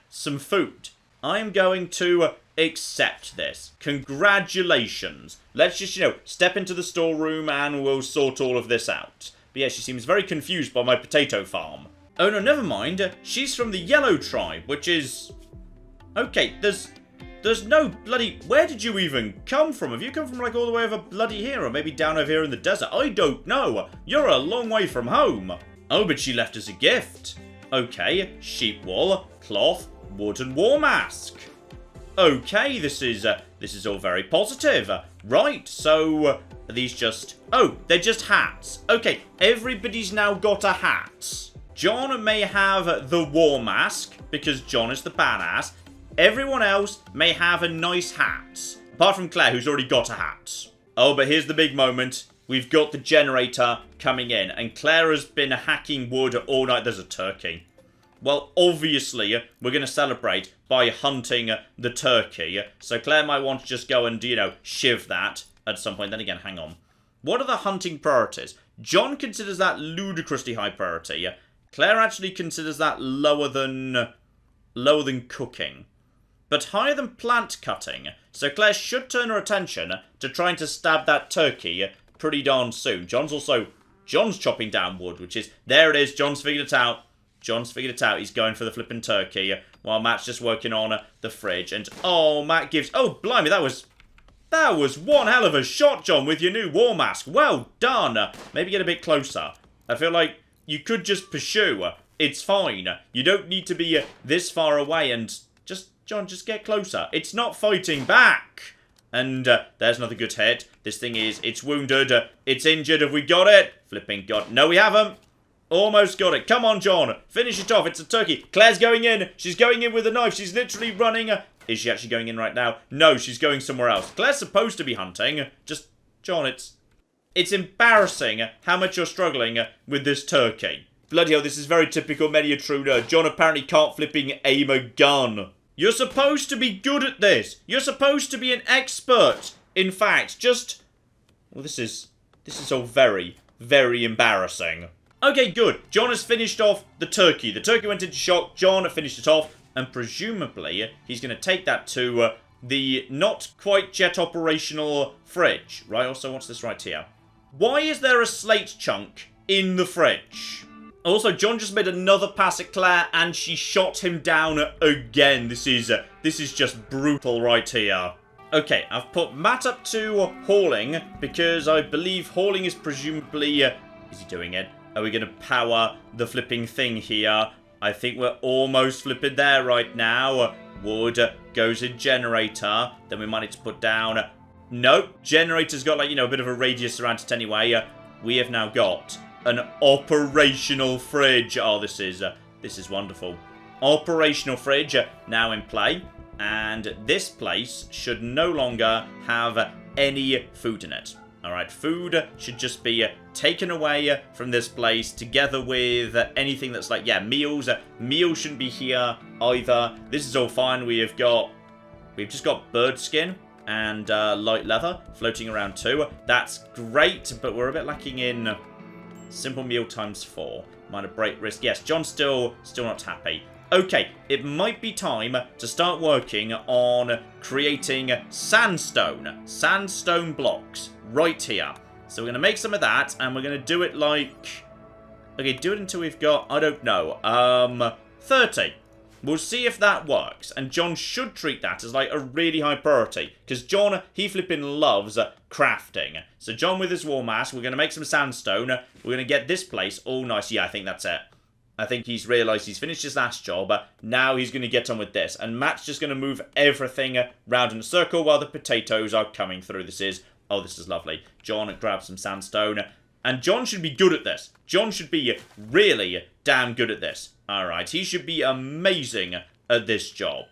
some food. I'm going to accept this. Congratulations. Let's just, step into the storeroom and we'll sort all of this out. But yeah, she seems very confused by my potato farm. Oh no, never mind. She's from the Yellow Tribe, which is... Okay, there's no bloody... Where did you even come from? Have you come from, like, all the way over bloody here? Or maybe down over here in the desert? I don't know. You're a long way from home. Oh, but she left us a gift. Okay, sheep wool, cloth, wood and war mask. Okay, this is all very positive. Right, so... are these just... Oh, they're just hats. Okay, everybody's now got a hat. John may have the war mask, because John is the badass. Everyone else may have a nice hat. Apart from Claire, who's already got a hat. Oh, but here's the big moment. We've got the generator coming in, and Claire has been hacking wood all night. There's a turkey. Well, obviously, we're going to celebrate by hunting the turkey. So Claire might want to just go and, shiv that at some point. Then again, hang on. What are the hunting priorities? John considers that ludicrously high priority. Claire actually considers that lower than cooking. But higher than plant cutting. So Claire should turn her attention to trying to stab that turkey pretty darn soon. John's chopping down wood, which is... There it is. John's figured it out. He's going for the flipping turkey while Matt's just working on the fridge. And, oh, Matt gives... Oh, blimey, that was one hell of a shot, John, with your new war mask. Well done. Maybe get a bit closer. I feel like you could just pursue. It's fine. You don't need to be this far away and John, just get closer. It's not fighting back. And there's another good hit. This thing it's wounded. It's injured. Have we got it? Flipping God. No, we haven't. Almost got it. Come on, John. Finish it off. It's a turkey. Claire's going in. She's going in with a knife. She's literally running. Is she actually going in right now? No, she's going somewhere else. Claire's supposed to be hunting. Just, John, it's embarrassing how much you're struggling with this turkey. Bloody hell, this is very typical Many a Intruder. John apparently can't flipping aim a gun. You're supposed to be good at this. You're supposed to be an expert. In fact, well, this is all very, very embarrassing. Okay, good. John has finished off the turkey. The turkey went into shock. John finished it off. And presumably, he's going to take that to the not quite yet operational fridge. Right, also, what's this right here? Why is there a slate chunk in the fridge? Also, John just made another pass at Claire, and she shot him down again. This is just brutal right here. Okay, I've put Matt up to hauling, because I believe hauling is presumably... is he doing it? Are we going to power the flipping thing here? I think we're almost flipping there right now. Wood goes in generator. Then we might need to put down... Nope, generator's got, like, a bit of a radius around it anyway. We have now got... an operational fridge. Oh, this is wonderful. Operational fridge now in play. And this place should no longer have any food in it. Alright, food should just be taken away from this place together with anything that's like, yeah, meals. Meals shouldn't be here either. This is all fine. We've just got bird skin and light leather floating around too. That's great, but we're a bit lacking in simple meal times 4. Minor break risk. Yes, John's still not happy. Okay, it might be time to start working on creating sandstone. Sandstone blocks. Right here. So we're going to make some of that, and we're going to do it like... Okay, do it until we've got, I don't know, 30. We'll see if that works, and John should treat that as, like, a really high priority. Because John, he flipping loves crafting. So John with his wall mask, we're going to make some sandstone. We're going to get this place all nice. Yeah, I think that's it. I think he's realised he's finished his last job. Now he's going to get on with this. And Matt's just going to move everything round in a circle while the potatoes are coming through. This is lovely. John grabs some sandstone. And John should be good at this. John should be really damn good at this. Alright, he should be amazing at this job.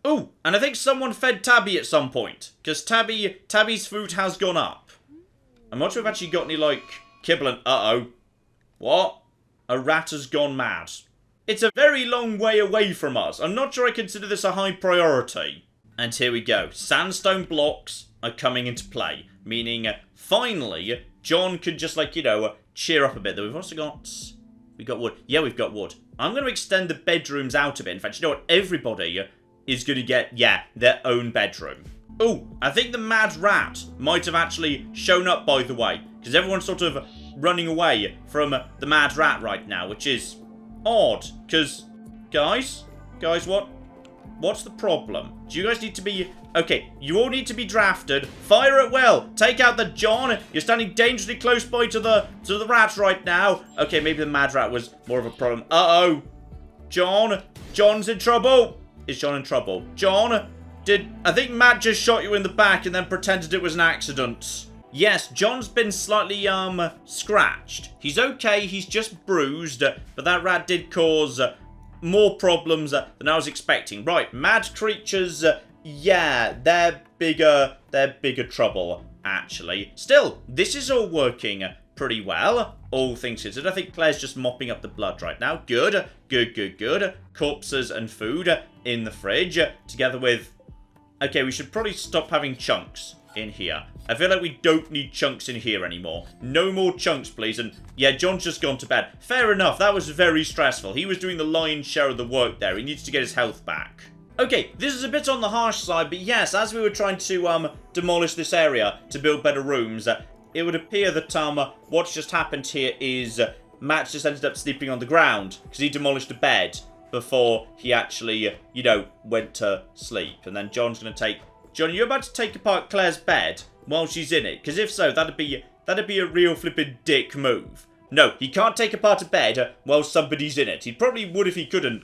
Oh, and I think someone fed Tabby at some point. Because Tabby's food has gone up. I'm not sure if I've actually got any, like, kibble and... Uh-oh. What? A rat has gone mad. It's a very long way away from us. I'm not sure I consider this a high priority. And here we go. Sandstone blocks are coming into play. Meaning, finally, John could just, like, you know, cheer up a bit. We've also got... We got wood. Yeah, we've got wood. I'm going to extend the bedrooms out a bit. In fact, you know what? Everybody is going to get, yeah, their own bedroom. Oh, I think the mad rat might have actually shown up, by the way. Because everyone's sort of running away from the mad rat right now, which is odd. Because, guys, what's the problem? Do you guys need to be... Okay, you all need to be drafted. Fire at will. Take out the John. You're standing dangerously close by to the rat right now. Okay, maybe the mad rat was more of a problem. Uh-oh. John's in trouble. Is John in trouble? John, I think Matt just shot you in the back and then pretended it was an accident. Yes, John's been slightly, scratched. He's okay, he's just bruised, but that rat did cause more problems than I was expecting. Right, mad creatures, yeah, they're bigger trouble, actually. Still, this is all working pretty well, all things considered. I think Claire's just mopping up the blood right now. Good. Corpses and food in the fridge, together with... Okay, we should probably stop having chunks in here. I feel like we don't need chunks in here anymore. No more chunks, please. And yeah, John's just gone to bed. Fair enough, that was very stressful. He was doing the lion's share of the work there. He needs to get his health back. Okay, this is a bit on the harsh side, but yes, as we were trying to demolish this area to build better rooms, it would appear that what's just happened here is Matt just ended up sleeping on the ground because he demolished a bed before he actually, you know, went to sleep. And then John's going to take... John, are you about to take apart Claire's bed while she's in it? Because if so, that'd be a real flippin' dick move. No, he can't take apart a bed while somebody's in it. He probably would if he couldn't.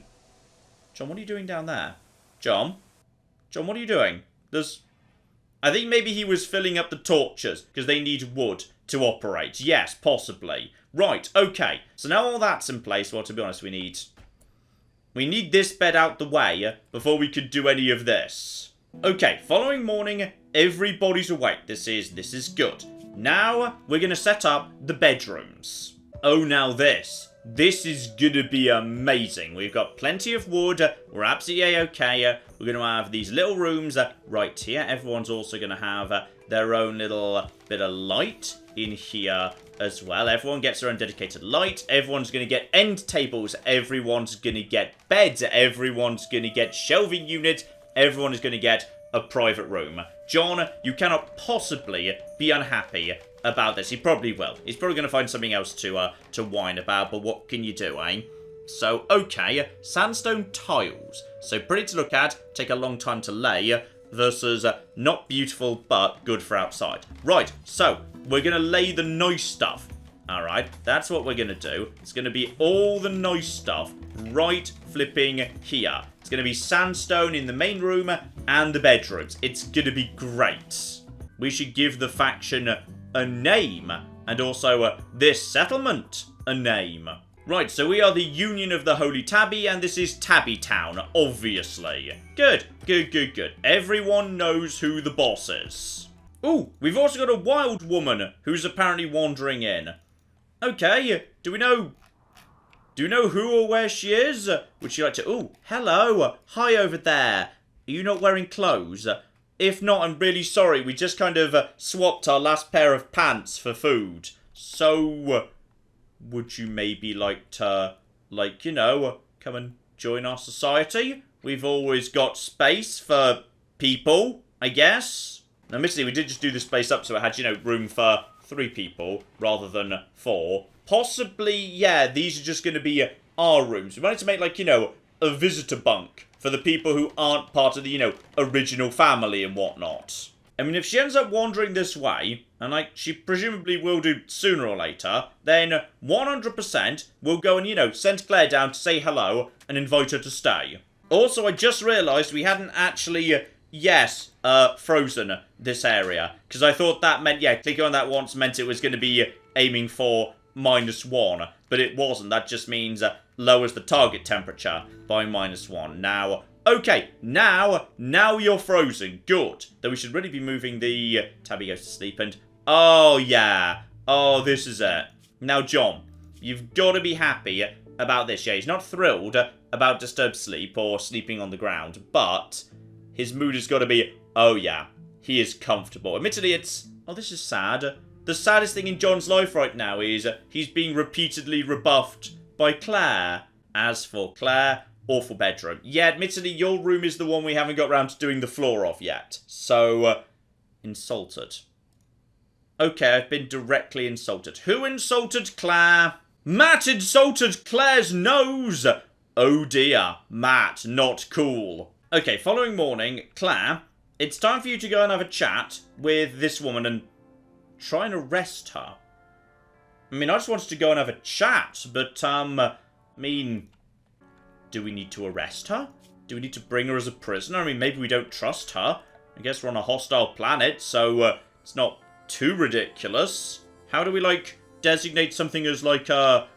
John, what are you doing down there? John, what are you doing? I think maybe he was filling up the torches because they need wood to operate. Yes, possibly. Right, okay. So now all that's in place, well, to be honest, we need this bed out the way before we could do any of this. Okay, following morning, everybody's awake. This is good. Now, we're going to set up the bedrooms. Oh, now this is going to be amazing. We've got plenty of wood. We're absolutely okay. We're going to have these little rooms right here. Everyone's also going to have their own little bit of light in here as well. Everyone gets their own dedicated light. Everyone's going to get end tables. Everyone's going to get beds. Everyone's going to get shelving units. Everyone is going to get a private room. John, you cannot possibly be unhappy about this. He probably will. He's probably going to find something else to whine about, but what can you do, eh? So, okay, sandstone tiles. So pretty to look at, take a long time to lay, versus not beautiful, but good for outside. Right, so, we're going to lay the nice stuff. Alright, that's what we're going to do. It's going to be all the nice stuff right flipping here. It's going to be sandstone in the main room and the bedrooms. It's going to be great. We should give the faction a name, and also this settlement a name. Right, so we are the Union of the Holy Tabby, and this is Tabby Town, obviously. Good. Everyone knows who the boss is. Ooh, we've also got a wild woman who's apparently wandering in. Okay, do we know who or where she is? Would she like to... Ooh, hello. Hi over there. Are you not wearing clothes? If not, I'm really sorry. We just kind of swapped our last pair of pants for food. So, would you maybe like to, like, you know, come and join our society? We've always got space for people, I guess. Now, admittedly, we did just do the space up so it had, you know, room for 3 people rather than 4. Possibly, yeah, these are just going to be our rooms. We wanted to make, like, you know, a visitor bunk for the people who aren't part of the, you know, original family and whatnot. I mean, if she ends up wandering this way, and, like, she presumably will do sooner or later, then 100% we'll go and, you know, send Claire down to say hello and invite her to stay. Also, I just realised we hadn't actually, frozen this area. Because I thought that meant, yeah, clicking on that once meant it was going to be aiming for -1. But it wasn't. That just means lowers the target temperature by -1. Now, okay, now you're frozen. Good. Though we should really be moving the... Tabby goes to sleep and... Oh, yeah. Oh, this is it. Now, John, you've got to be happy about this. Yeah, he's not thrilled about disturbed sleep or sleeping on the ground, but his mood has got to be, oh, yeah, he is comfortable. Admittedly, it's... Oh, this is sad. The saddest thing in John's life right now is he's being repeatedly rebuffed by Claire. As for Claire, awful bedroom. Yeah, admittedly, your room is the one we haven't got around to doing the floor of yet. So, insulted. Okay, I've been directly insulted. Who insulted Claire? Matt insulted Claire's nose! Oh dear, Matt, not cool. Okay, following morning, Claire, it's time for you to go and have a chat with this woman and try and arrest her. I mean, I just wanted to go and have a chat, but, I mean, do we need to arrest her? Do we need to bring her as a prisoner? I mean, maybe we don't trust her. I guess we're on a hostile planet, so, it's not too ridiculous. How do we, like, designate something as, like, a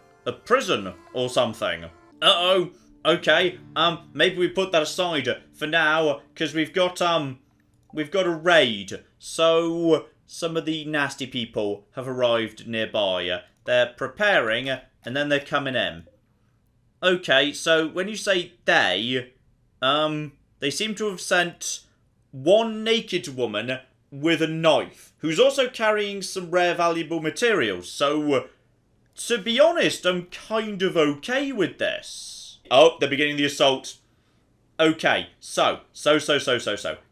prison or something? Uh-oh. Okay, maybe we put that aside for now, because we've got a raid. So, some of the nasty people have arrived nearby. They're preparing, and then they're coming in. Okay, so when you say they seem to have sent one naked woman with a knife, who's also carrying some rare valuable materials. So, to be honest, I'm kind of okay with this. Oh, they're beginning the assault. Okay, so.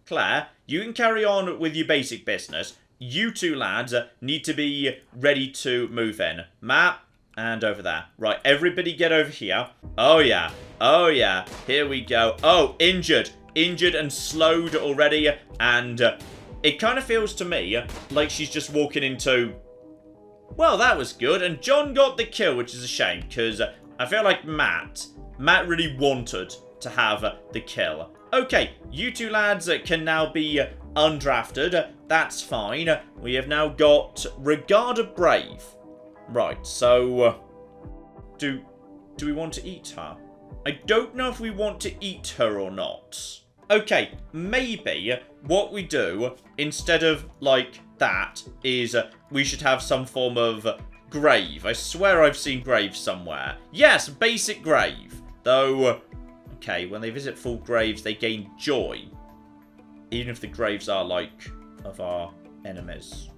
Claire, you can carry on with your basic business. You two lads need to be ready to move in. Matt, and over there. Right, everybody get over here. Oh, yeah. Oh, yeah. Here we go. Oh, injured. Injured and slowed already. And it kind of feels to me like she's just walking into... Well, that was good. And John got the kill, which is a shame, because I feel like Matt really wanted to have the kill. Okay, you two lads can now be undrafted. That's fine. We have now got Regard Brave. Right, so... Do we want to eat her? I don't know if we want to eat her or not. Okay, maybe what we do, instead of, like, that, is we should have some form of grave. I swear I've seen grave somewhere. Yes, basic grave. Though, okay, when they visit full graves, they gain joy. Even if the graves are, like, of our enemies.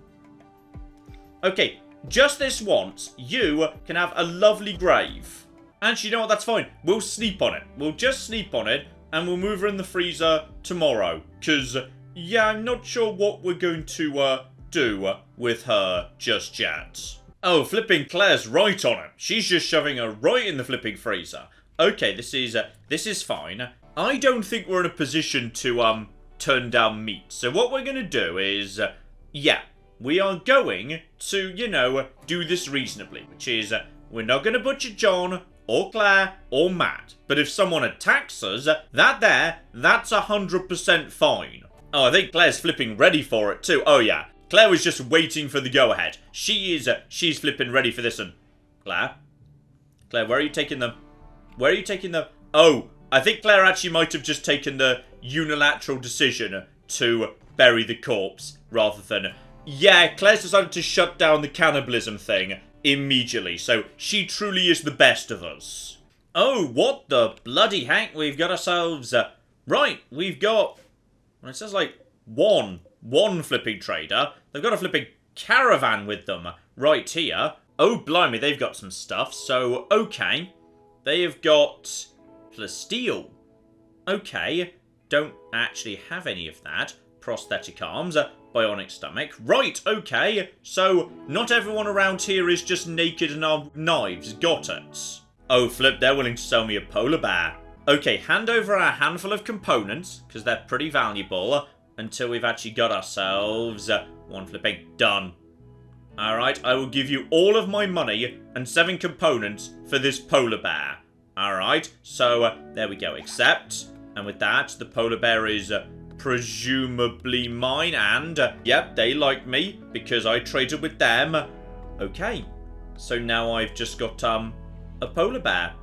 Okay, just this once, you can have a lovely grave. And you know what, that's fine. We'll sleep on it. We'll just sleep on it, and we'll move her in the freezer tomorrow. Because, yeah, I'm not sure what we're going to do with her just yet. Oh, flipping Claire's right on it. She's just shoving her right in the flipping freezer. Okay, this is fine. I don't think we're in a position to, turn down meat. So what we're going to do is, we are going to, you know, do this reasonably. Which is, we're not going to butcher John, or Claire, or Matt. But if someone attacks us, that's 100% fine. Oh, I think Claire's flipping ready for it too. Oh, yeah. Claire was just waiting for the go-ahead. She's flipping ready for this one. Claire, where are you taking them? Where are you taking them? Oh, I think Claire actually might have just taken the unilateral decision to bury the corpse rather than... Yeah, Claire's decided to shut down the cannibalism thing immediately, so she truly is the best of us. Oh, what the bloody heck? We've got ourselves... right, we've got... Well, it says like one flipping trader. They've got a flipping caravan with them right here. Oh, blimey, they've got some stuff. So, okay. They have got plasteel. Okay. Don't actually have any of that. Prosthetic arms. Bionic stomach. Right, okay. So, not everyone around here is just naked and armed with knives. Got it. Oh, flip, they're willing to sell me a polar bear. Okay, hand over a handful of components, because they're pretty valuable, until we've actually got ourselves one flipping done. Alright, I will give you all of my money and 7 components for this polar bear. Alright, so there we go, accept. And with that, the polar bear is presumably mine, and yep, they like me because I traded with them. Okay, so now I've just got a polar bear.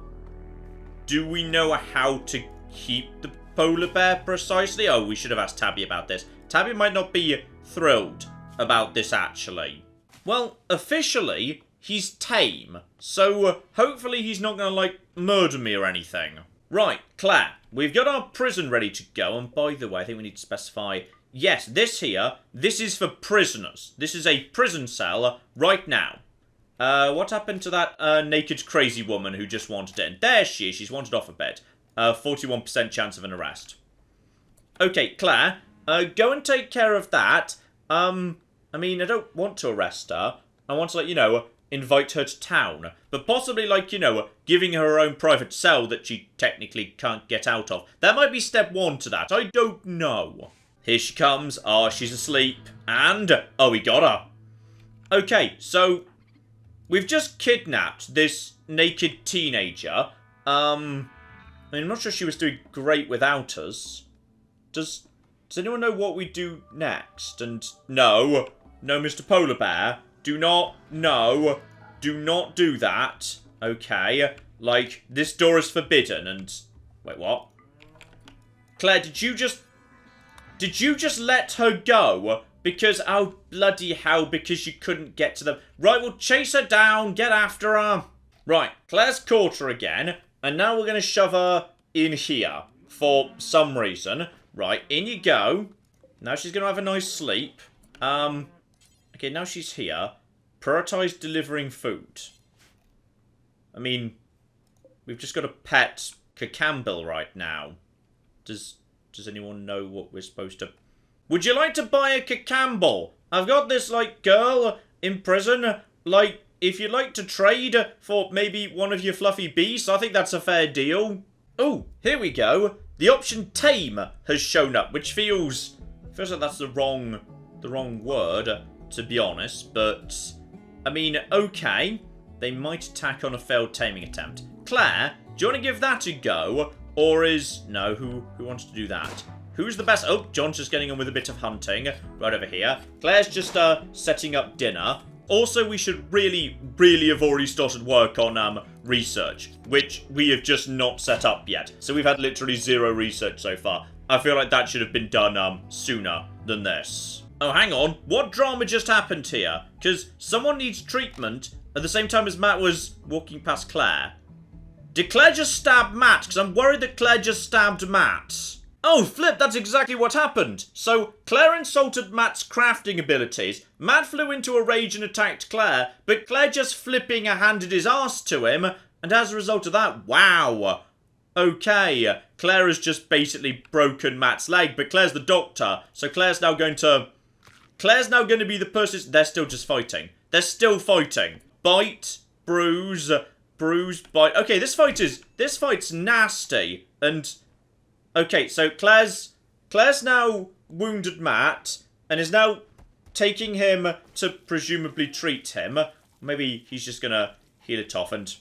Do we know how to keep the polar bear precisely? Oh, we should have asked Tabby about this. Tabby might not be thrilled about this, actually. Well, officially, he's tame. So, hopefully he's not going to, like, murder me or anything. Right, Claire, we've got our prison ready to go. And by the way, I think we need to specify... Yes, this here, this is for prisoners. This is a prison cell right now. What happened to that naked crazy woman who just wanted in? There she is. She's wanted off a bed. 41% chance of an arrest. Okay, Claire, go and take care of that. I mean, I don't want to arrest her. I want to, like, you know, invite her to town. But possibly, like, you know, giving her own private cell that she technically can't get out of. That might be step 1 to that. I don't know. Here she comes. Oh, she's asleep. And, oh, we got her. Okay, so... We've just kidnapped this naked teenager. I mean, I'm not sure she was doing great without us. Does anyone know what we do next? And no, Mr. Polar Bear, do not do that. Okay, like, this door is forbidden and... Wait, what? Claire, did you just let her go? Because, oh, bloody hell, because you couldn't get to them. Right, we'll chase her down, get after her. Right, Claire's caught her again, and now we're going to shove her in here for some reason. Right, in you go. Now she's going to have a nice sleep. Okay, now she's here. Prioritize delivering food. I mean, we've just got a pet Cacampbell right now. Does anyone know what we're supposed to... Would you like to buy a Cacampbell? I've got this, like, girl in prison. Like, if you'd like to trade for maybe one of your fluffy beasts, I think that's a fair deal. Oh, here we go. The option tame has shown up, which feels like that's the wrong word, to be honest. But, I mean, okay. They might tack on a failed taming attempt. Claire, do you want to give that a go? Or is... No, who wants to do that? Who's the best? Oh, John's just getting on with a bit of hunting right over here. Claire's just setting up dinner. Also, we should really have already started work on research, which we have just not set up yet. So we've had literally 0 research so far. I feel like that should have been done sooner than this. Oh, hang on. What drama just happened here? Because someone needs treatment at the same time as Matt was walking past Claire. Did Claire just stab Matt? Because I'm worried that Claire just stabbed Matt. Oh, flip, that's exactly what happened. So, Claire insulted Matt's crafting abilities. Matt flew into a rage and attacked Claire, but Claire just flipping handed his ass to him, and as a result of that, wow. Okay, Claire has just basically broken Matt's leg, but Claire's the doctor, so Claire's now going to be the person... They're still just fighting. They're still fighting. Bite, bruise, bite. Okay, this fight's nasty, and... Okay, so Claire's now wounded Matt, and is now taking him to presumably treat him. Maybe he's just gonna heal it off, and...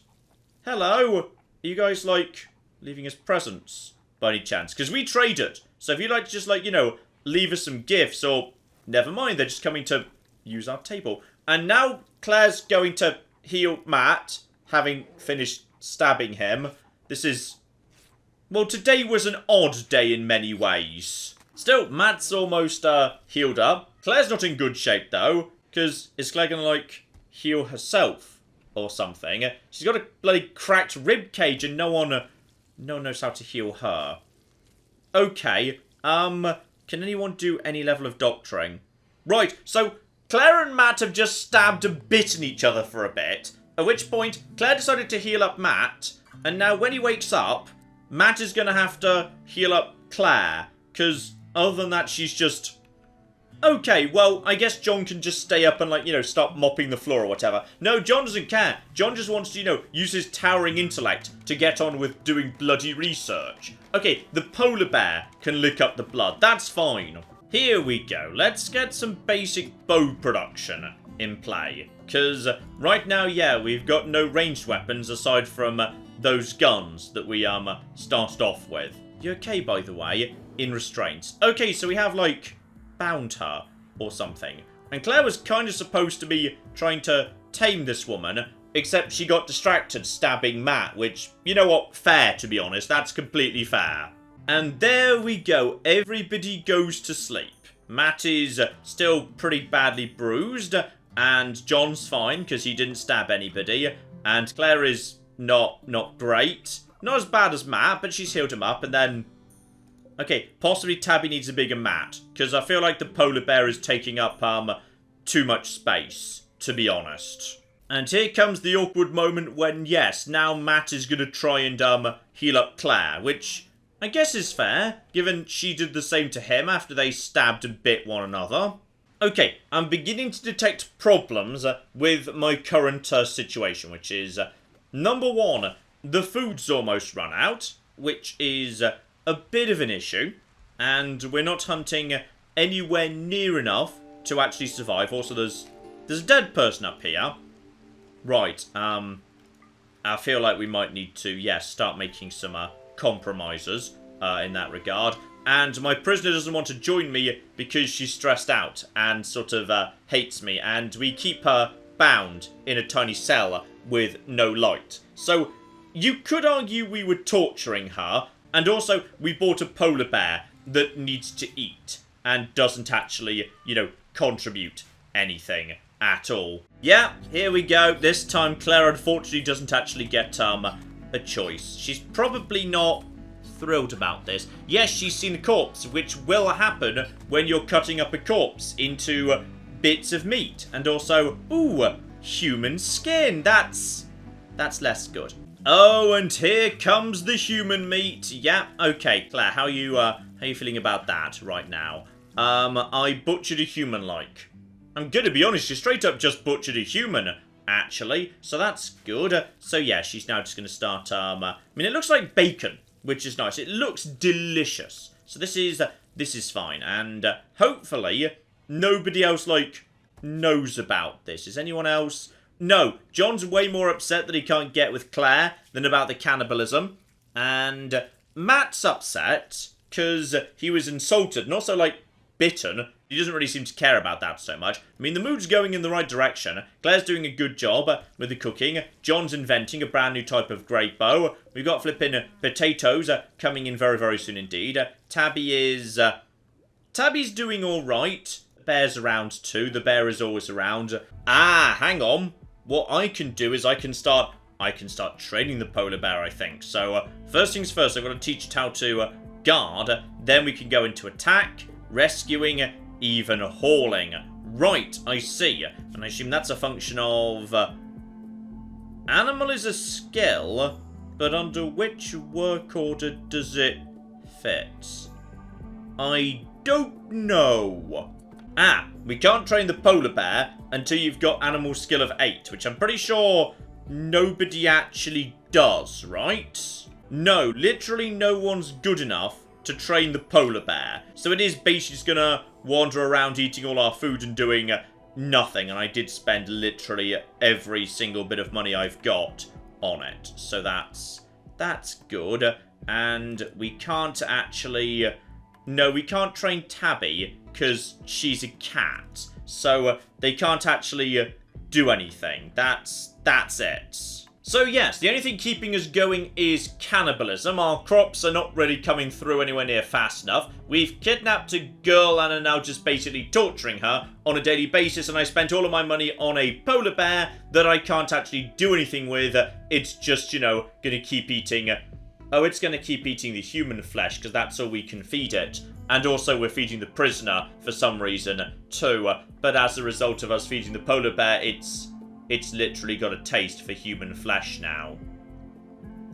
Hello? Are you guys, like, leaving us presents, by any chance? Because we traded, so if you'd like to just, like, you know, leave us some gifts, or... Never mind, they're just coming to use our table. And now Claire's going to heal Matt, having finished stabbing him. This is... Well, today was an odd day in many ways. Still, Matt's almost healed up. Claire's not in good shape, though, because is Claire going to, like, heal herself or something? She's got a bloody cracked rib cage and no one knows how to heal her. Okay, can anyone do any level of doctoring? Right, so Claire and Matt have just stabbed and bitten each other for a bit, at which point Claire decided to heal up Matt, and now when he wakes up, Matt is going to have to heal up Claire, because other than that, she's just... Okay, well, I guess John can just stay up and, like, you know, start mopping the floor or whatever. No, John doesn't care. John just wants to, you know, use his towering intellect to get on with doing bloody research. Okay, the polar bear can lick up the blood. That's fine. Here we go. Let's get some basic bow production in play. Because right now, yeah, we've got no ranged weapons aside from those guns that we started off with. You okay, by the way? In restraints. Okay, so we have, like... bound her or something. And Claire was kind of supposed to be trying to tame this woman, except she got distracted stabbing Matt, which, you know what, fair to be honest, that's completely fair. And there we go, everybody goes to sleep. Matt is still pretty badly bruised, and John's fine because he didn't stab anybody, and Claire is not great. Not as bad as Matt, but she's healed him up, and then... Okay, possibly Tabby needs a bigger mat, because I feel like the polar bear is taking up too much space, to be honest. And here comes the awkward moment when, yes, now Matt is going to try and heal up Claire, which I guess is fair, given she did the same to him after they stabbed and bit one another. Okay, I'm beginning to detect problems with my current situation, which is, number one, the food's almost run out, which is... a bit of an issue, and we're not hunting anywhere near enough to actually survive. Also, there's a dead person up here. Right, I feel like we might need to, yes, start making some compromises in that regard. And my prisoner doesn't want to join me because she's stressed out and sort of hates me, and we keep her bound in a tiny cell with no light. So, you could argue we were torturing her. And also, we bought a polar bear that needs to eat and doesn't actually, you know, contribute anything at all. Yeah, here we go. This time, Claire unfortunately doesn't actually get a choice. She's probably not thrilled about this. Yes, she's seen a corpse, which will happen when you're cutting up a corpse into bits of meat. And also, ooh, human skin. That's less good. Oh, and here comes the human meat. Yeah, okay, Claire, how are you feeling about that right now? I butchered a human, like. I'm gonna be honest, you straight up just butchered a human, actually. So that's good. So yeah, she's now just gonna start, I mean, it looks like bacon, which is nice. It looks delicious. So this is fine. And hopefully, nobody else, like, knows about this. Is anyone else... No, John's way more upset that he can't get with Claire than about the cannibalism. And Matt's upset because he was insulted and also, like, bitten. He doesn't really seem to care about that so much. I mean, the mood's going in the right direction. Claire's doing a good job with the cooking. John's inventing a brand new type of great bow. We've got flipping potatoes coming in very, very soon indeed. Tabby's doing all right. The bear's around too. The bear is always around. Ah, hang on. What I can do is I can start training the polar bear, I think. So, first things first, I've got to teach it how to guard. Then we can go into attack, rescuing, even hauling. Right, I see. And I assume that's a function of... animal is a skill, but under which work order does it fit? I don't know. Ah, we can't train the polar bear until you've got animal skill of 8, which I'm pretty sure nobody actually does, right? No, literally no one's good enough to train the polar bear. So it is basically just gonna wander around eating all our food and doing nothing. And I did spend literally every single bit of money I've got on it. So that's good. And we can't actually... No, we can't train Tabby because she's a cat. So they can't actually do anything. That's it. So yes, the only thing keeping us going is cannibalism. Our crops are not really coming through anywhere near fast enough. We've kidnapped a girl and are now just basically torturing her on a daily basis, and I spent all of my money on a polar bear that I can't actually do anything with. It's just, you know, gonna keep eating... Oh, it's gonna keep eating the human flesh, because that's all we can feed it. And also we're feeding the prisoner for some reason too. But as a result of us feeding the polar bear, it's literally got a taste for human flesh now.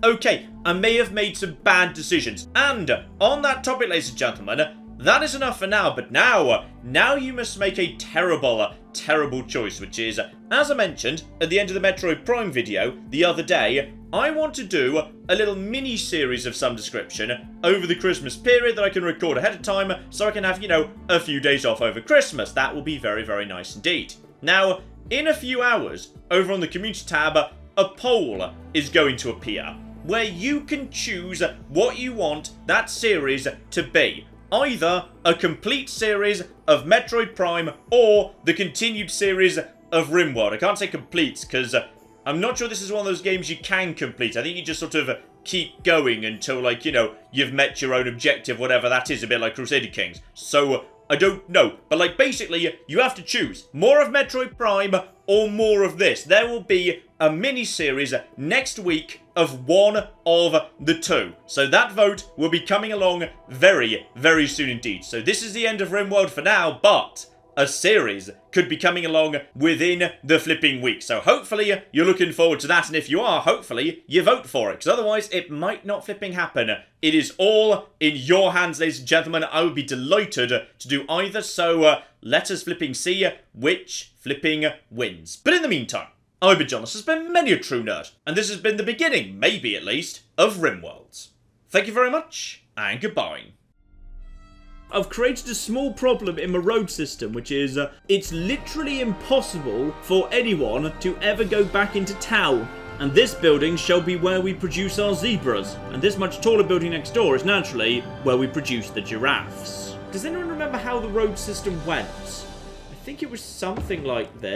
Okay, I may have made some bad decisions. And on that topic, ladies and gentlemen, that is enough for now. But now you must make a terrible, terrible choice, which is, as I mentioned at the end of the Metroid Prime video the other day, I want to do a little mini-series of some description over the Christmas period that I can record ahead of time so I can have, you know, a few days off over Christmas. That will be very, very nice indeed. Now, in a few hours, over on the community tab, a poll is going to appear where you can choose what you want that series to be. Either a complete series of Metroid Prime or the continued series of RimWorld. I can't say complete because I'm not sure this is one of those games you can complete. I think you just sort of keep going until, like, you know, you've met your own objective, whatever that is, a bit like Crusader Kings. So, I don't know. But, like, basically, you have to choose more of Metroid Prime or more of this. There will be a mini-series next week of one of the two. So that vote will be coming along very, very soon indeed. So this is the end of RimWorld for now, but a series could be coming along within the flipping week. So hopefully you're looking forward to that, and if you are, hopefully you vote for it, because otherwise it might not flipping happen. It is all in your hands, ladies and gentlemen. I would be delighted to do either, so let us flipping see which flipping wins. But in the meantime, I've been John, this has been many a true nerd, and this has been the beginning, maybe at least, of RimWorld. Thank you very much, and goodbye. I've created a small problem in my road system, which is, it's literally impossible for anyone to ever go back into town. And this building shall be where we produce our zebras. And this much taller building next door is naturally where we produce the giraffes. Does anyone remember how the road system went? I think it was something like this.